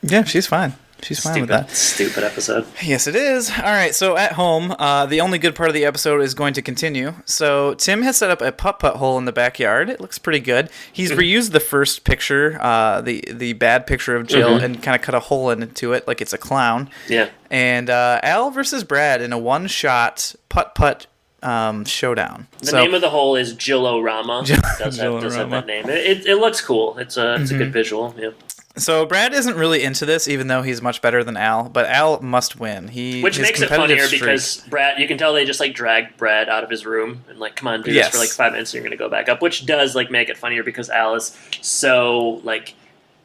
Yeah, she's fine. She's fine with that. Stupid episode. Yes, it is. All right, so at home, the only good part of the episode is going to continue. So Tim has set up a putt-putt hole in the backyard. It looks pretty good. He's reused the first picture, the bad picture of Jill, and kind of cut a hole into it like it's a clown. Yeah. And Al versus Brad in a one-shot putt-putt showdown. The name of the hole is Jill-O-Rama. Does have that name. It looks cool. It's a good visual. Yeah. So Brad isn't really into this, even though he's much better than Al. But Al must win. Which makes it funnier because Brad, you can tell they just like dragged Brad out of his room and like, come on, do this for like 5 minutes, and you're gonna go back up. Which does like make it funnier because Al is so like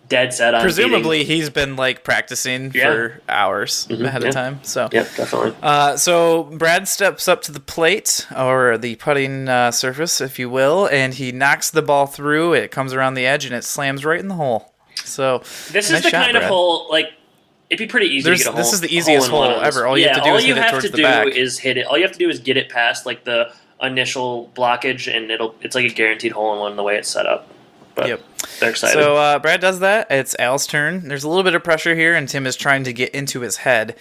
dead set on. Presumably, he's been like practicing for hours ahead of time. So yeah, definitely. So Brad steps up to the plate or the putting surface, if you will, and he knocks the ball through. It comes around the edge and it slams right in the hole. So this is the kind of hole, like, it'd be pretty easy to get a hole. This is the easiest hole ever. All you have to do is hit it towards the back. Hit it. All you have to do is get it past like the initial blockage, and it's like a guaranteed hole in one the way it's set up. But they're excited. So Brad does that. It's Al's turn. There's a little bit of pressure here, and Tim is trying to get into his head.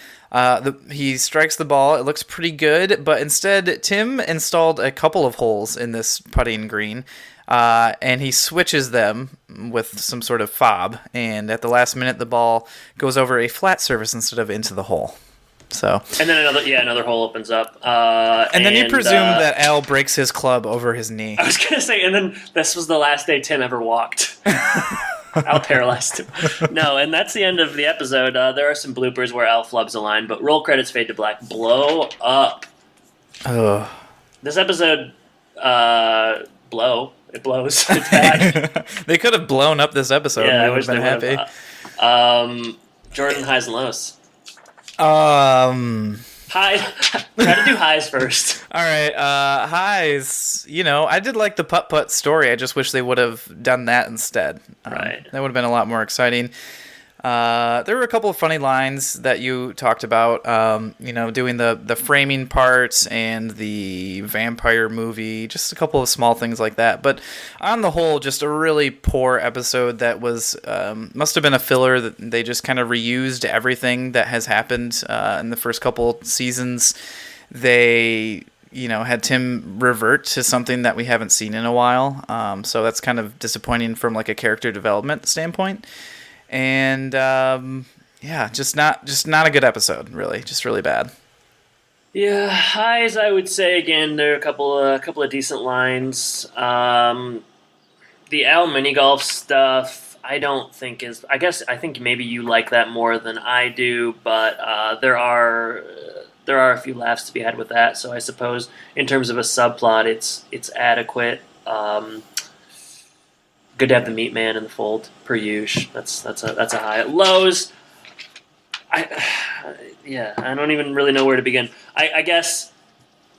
He strikes the ball. It looks pretty good, but instead Tim installed a couple of holes in this putting green. And he switches them with some sort of fob, and at the last minute, the ball goes over a flat surface instead of into the hole. So, and then another hole opens up. And then you presume that Al breaks his club over his knee. I was gonna say, and then this was the last day Tim ever walked. Al paralyzed him. No, and that's the end of the episode. There are some bloopers where Al flubs a line, but roll credits fade to black. Blow up. This episode, blow. It blows. It's bad. They could have blown up this episode. Yeah, I wish would have been happy. Jordan, highs and lows. High. Try to do highs first. All right. Highs. I did like the putt-putt story. I just wish they would have done that instead. Right. That would have been a lot more exciting. There were a couple of funny lines that you talked about, doing the framing parts and the vampire movie, just a couple of small things like that. But on the whole, just a really poor episode that was, must have been a filler that they just kind of reused everything that has happened in the first couple seasons. They, had Tim revert to something that we haven't seen in a while. So that's kind of disappointing from like a character development standpoint. And just not a good episode, really, just really bad. Yeah, highs. I would say again, there are a couple of decent lines. The Al mini golf stuff, I don't think is. I think maybe you like that more than I do, but there are a few laughs to be had with that. So I suppose in terms of a subplot, it's adequate. Good to have the meat man in the fold, per usual. That's a high. Lows, I don't even really know where to begin. I guess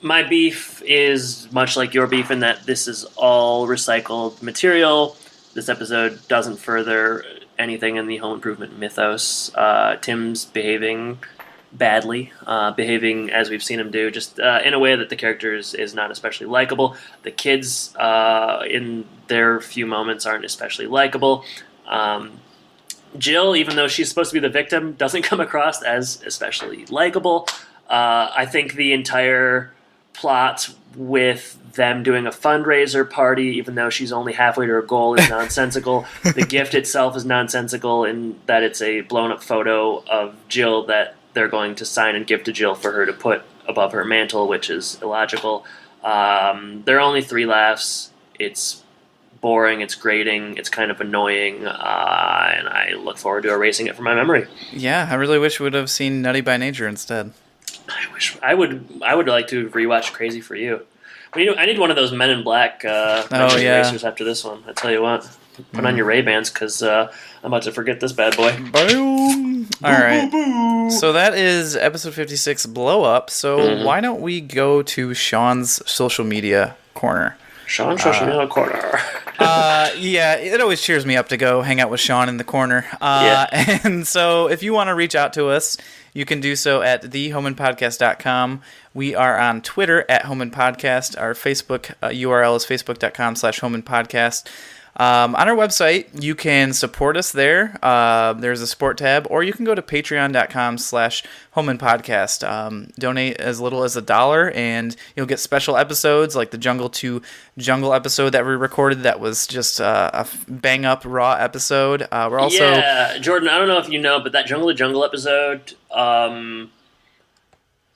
my beef is much like your beef in that this is all recycled material. This episode doesn't further anything in the home improvement mythos. Tim's behaving badly, behaving as we've seen him do, just in a way that the character is not especially likable. The kids, in their few moments, aren't especially likable. Jill, even though she's supposed to be the victim, doesn't come across as especially likable. I think the entire plot with them doing a fundraiser party, even though she's only halfway to her goal, is nonsensical. The gift itself is nonsensical in that it's a blown-up photo of Jill that they're going to sign and give to Jill for her to put above her mantle, which is illogical. There are only 3 laughs. It's boring, it's grating, it's kind of annoying, and I look forward to erasing it from my memory. Yeah, I really wish we would have seen Nutty by Nature instead. I would like to rewatch Crazy for You. I need one of those Men in Black erasers after this one. I tell you what, put on your Ray-Bans because I'm about to forget this bad boy. Boom! All right. So that is episode 56, Blow Up. So why don't we go to Sean's social media corner? Sean's social media corner. Yeah, it always cheers me up to go hang out with Sean in the corner. And so if you want to reach out to us, you can do so at thehomeimpodcast.com. We are on Twitter at Home Impodcast. Our Facebook URL is facebook.com/homeimpodcast. On our website, you can support us there. There's a support tab, or you can go to patreon.com/homeimpodcast. Donate as little as $1, and you'll get special episodes like the Jungle to Jungle episode that we recorded. That was just a bang up raw episode. We're also Jordan. I don't know if you know, but that Jungle to Jungle episode.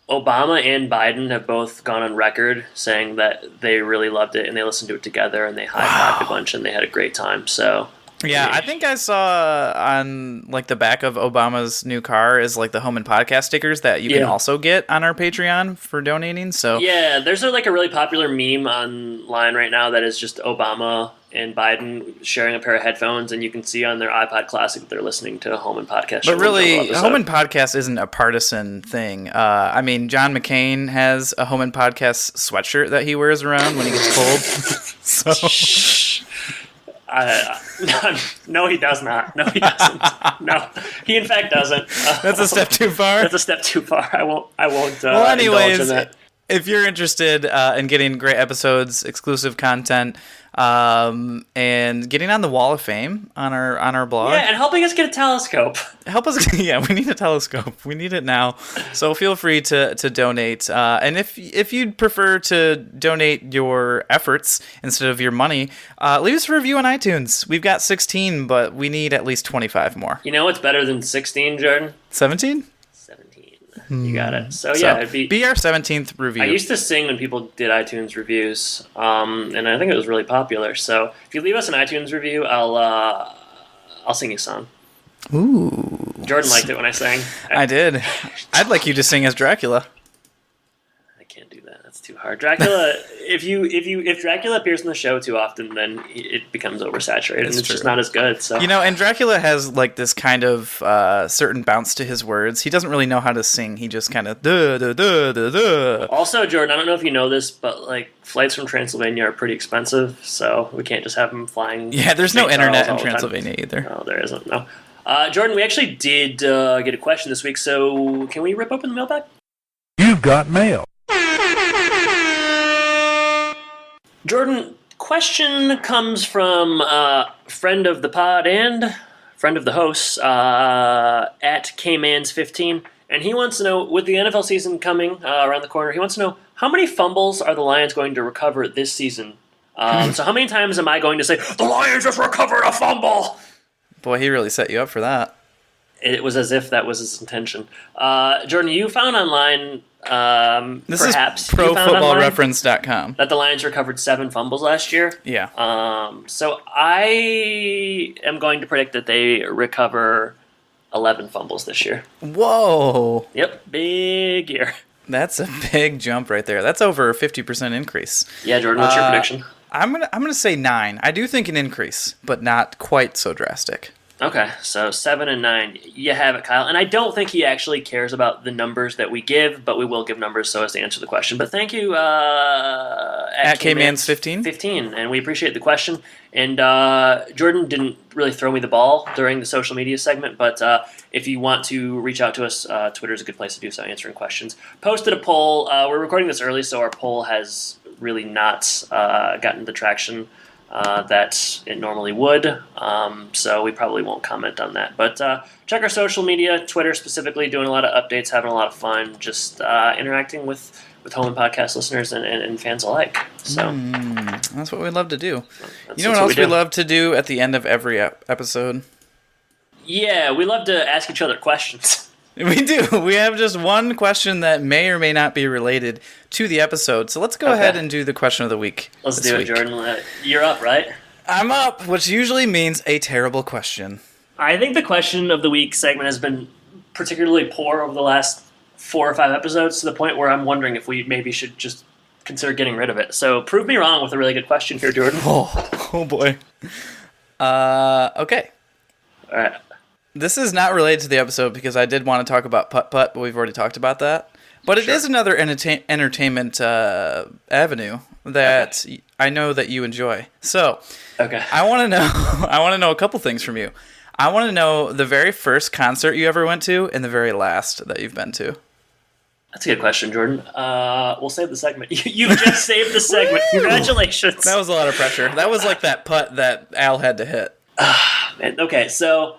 Obama and Biden have both gone on record saying that they really loved it and they listened to it together and they high-fived a bunch and they had a great time. So Yeah, I think I saw on like the back of Obama's new car is like the Home Impodcast stickers that you can also get on our Patreon for donating. So yeah, there's a really popular meme online right now that is just Obama and Biden sharing a pair of headphones, and you can see on their iPod Classic that they're listening to a Home Impodcast. But really, Home Impodcast isn't a partisan thing. I mean, John McCain has a Home Impodcast sweatshirt that he wears around when he gets cold. So. No, he does not. No, he doesn't. No, he in fact doesn't. That's a step too far. That's a step too far. I won't. Well, anyways, indulge in that. If you're interested in getting great episodes, exclusive content, and getting on the Wall of Fame on our blog, yeah, and helping us get a telescope. Help us. Yeah, we need a telescope. We need it now. So feel free to donate. And if you'd prefer to donate your efforts instead of your money, leave us a review on iTunes. We've got 16, but we need at least 25 more. You know what's better than 16, Jordan? 17? 17. You got it. So yeah, it'd be our 17th review. I used to sing when people did iTunes reviews, and I think it was really popular. So if you leave us an iTunes review, I'll sing you a song. Ooh. Jordan liked it when I sang. I did. I'd like you to sing as Dracula. I can't do that. That's too hard. Dracula. If Dracula appears in the show too often, then it becomes oversaturated, and it's just not as good. So and Dracula has like this kind of certain bounce to his words. He doesn't really know how to sing. He just kind of duh, duh, duh, duh, duh. Also, Jordan, I don't know if you know this, but like flights from Transylvania are pretty expensive, so we can't just have them flying. Yeah, there's no internet in Transylvania either. No, there isn't. No. Jordan, we actually did get a question this week, so can we rip open the mailbag? You've got mail. Jordan, question comes from friend of the pod and friend of the host at Kmans15, and he wants to know, with the NFL season coming around the corner, he wants to know, how many fumbles are the Lions going to recover this season? So how many times am I going to say, the Lions just recovered a fumble? Boy, he really set you up for that. It was as if that was his intention. Jordan, you found online... this is ProFootballReference.com. That the Lions recovered 7 fumbles last year. Yeah. So I am going to predict that they recover 11 fumbles this year. Whoa. Yep, big year. That's a big jump right there. That's over a 50% increase. Yeah, Jordan, what's your prediction? I'm gonna say 9. I do think an increase, but not quite so drastic. Okay, so 7 and 9. You have it, Kyle. And I don't think he actually cares about the numbers that we give, but we will give numbers so as to answer the question. But thank you, at Kmans15. 15, and we appreciate the question. And Jordan didn't really throw me the ball during the social media segment, but if you want to reach out to us, Twitter is a good place to do so, answering questions. Posted a poll. We're recording this early, so our poll has really not gotten the traction that it normally would, so we probably won't comment on that. But check our social media, Twitter specifically, doing a lot of updates, having a lot of fun, just interacting with Home Impodcast listeners and fans alike. So that's what we love to do. You know what else we love to do at the end of every episode? Yeah, we love to ask each other questions. We do. We have just one question that may or may not be related to the episode. So let's go ahead and do the question of the week. Let's do it, Jordan. You're up, right? I'm up, which usually means a terrible question. I think the question of the week segment has been particularly poor over the last 4 or 5 episodes, to the point where I'm wondering if we maybe should just consider getting rid of it. So prove me wrong with a really good question here, Jordan. Oh boy. Okay. All right. This is not related to the episode because I did want to talk about putt-putt, but we've already talked about that. But it is another entertainment avenue that I know that you enjoy. So, I want to know a couple things from you. I want to know the very first concert you ever went to and the very last that you've been to. That's a good question, Jordan. We'll save the segment. You just saved the segment. Congratulations. That was a lot of pressure. That was like that putt that Al had to hit. Man, okay, so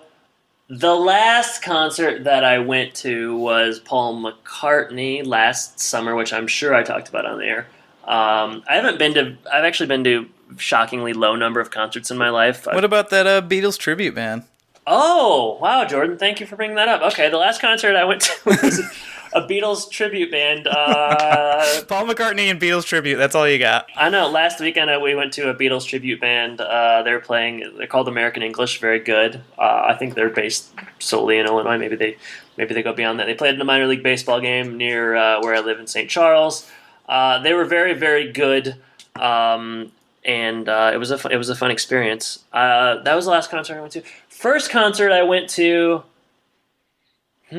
the last concert that I went to was Paul McCartney last summer, which I'm sure I talked about on the air. I've actually been to a shockingly low number of concerts in my life. What about that Beatles tribute band? Oh, wow, Jordan, thank you for bringing that up. Okay, the last concert I went to a Beatles tribute band. Paul McCartney and Beatles tribute. That's all you got. I know. Last weekend we went to a Beatles tribute band. They're playing. They're called American English. Very good. I think they're based solely in Illinois. Maybe they go beyond that. They played in a minor league baseball game near where I live in St. Charles. They were very, very good. And it was a fun experience. That was the last concert I went to. First concert I went to. I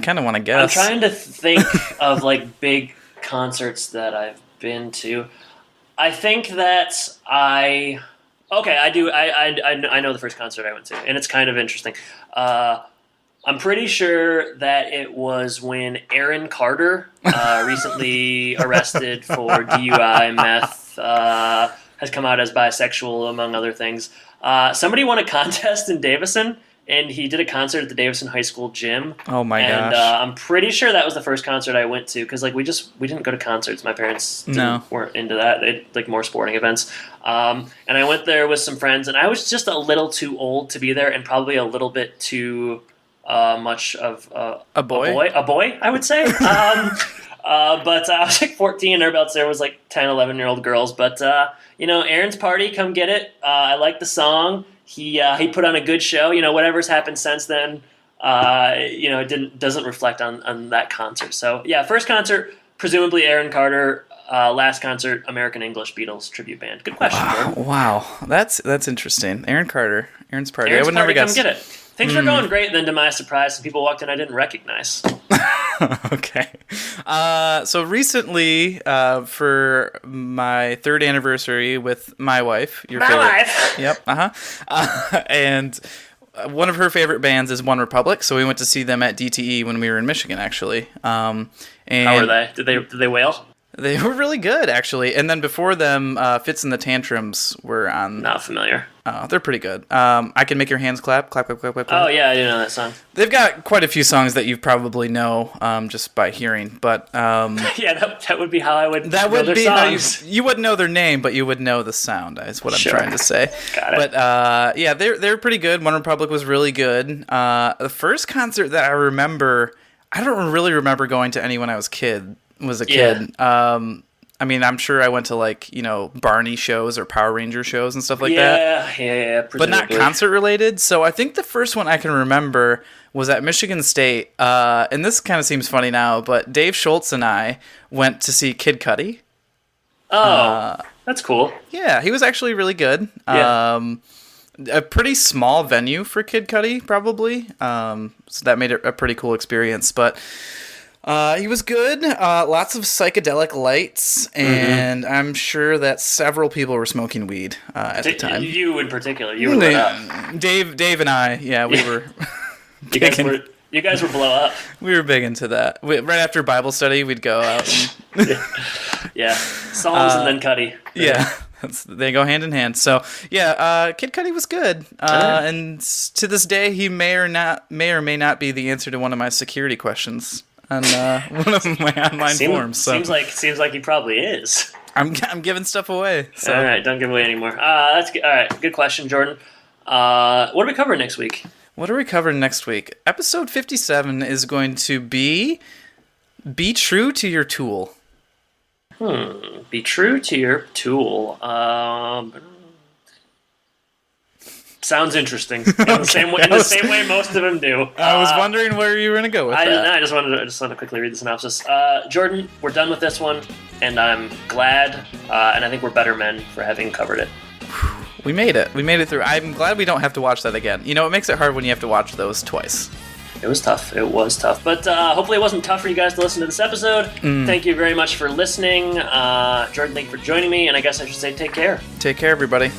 kind of want to guess. I'm trying to think of like big concerts that I've been to. I think that I do. I know the first concert I went to, and it's kind of interesting. I'm pretty sure that it was when Aaron Carter, recently arrested for DUI, meth, has come out as bisexual, among other things. Somebody won a contest in Davison, and he did a concert at the Davison High School gym. Oh gosh! And I'm pretty sure that was the first concert I went to, because like we didn't go to concerts. My parents weren't into that. They like more sporting events. And I went there with some friends, and I was just a little too old to be there, and probably a little bit too much of a boy, I would say. But I was like 14, and everybody else there was like 10, 11-year-old girls. But Aaron's party, come get it. I like the song. He put on a good show. Whatever's happened since then, it doesn't reflect on that concert. So yeah, first concert, presumably Aaron Carter. Last concert, American English Beatles tribute band. Good question, Jordan. Wow, that's interesting. Aaron Carter, Aaron's party. I would never guess. Come get it. Things were going great, and then to my surprise, some people walked in I didn't recognize. Okay. So recently, for my 3rd anniversary with my wife, wife. Yep. And one of her favorite bands is One Republic, so we went to see them at DTE when we were in Michigan, actually. And how were they? Did they wail? They were really good, actually. And then before them, Fits and the Tantrums were on. Not familiar. Oh, they're pretty good. I Can Make Your Hands Clap. Clap, clap, clap, clap, clap. Oh, yeah, I do know that song. They've got quite a few songs that you probably know just by hearing. But yeah, that would be how I would that know would their be songs. how you wouldn't know their name, but you would know the sound, is what I'm trying to say. Got it. But yeah, they're pretty good. One Republic was really good. The first concert that I remember, I don't really remember going to any when I was a kid. I mean, I'm sure I went to like, Barney shows or Power Ranger shows and stuff like that. Yeah. But not concert related. So I think the first one I can remember was at Michigan State. And this kind of seems funny now, but Dave Schultz and I went to see Kid Cudi. Oh, that's cool. Yeah, he was actually really good. Yeah. A pretty small venue for Kid Cudi, probably. So that made it a pretty cool experience. But he was good. Lots of psychedelic lights, and I'm sure that several people were smoking weed at the time. You in particular, you were lit up. Dave and I, we were. You guys were blow up. We were big into that. Right after Bible study, we'd go out. And yeah, Psalms and then Cudi. Yeah. They go hand in hand. So yeah, Kid Cudi was good, and to this day, he may or may not be the answer to one of my security questions on one of my online forums. So. Seems like he probably is. I'm giving stuff away. So. All right, don't give away anymore. That's good. All right, good question, Jordan. What are we covering next week? Episode 57 is going to be true to your tool. Be true to your tool. Sounds interesting. In the same way most of them do. I was wondering where you were going to go with that. I just wanted to quickly read the synopsis. Jordan, we're done with this one, and I'm glad, and I think we're better men for having covered it. We made it. We made it through. I'm glad we don't have to watch that again. It makes it hard when you have to watch those twice. It was tough. But hopefully it wasn't tough for you guys to listen to this episode. Thank you very much for listening. Jordan, thank you for joining me, and I guess I should say take care. Take care, everybody.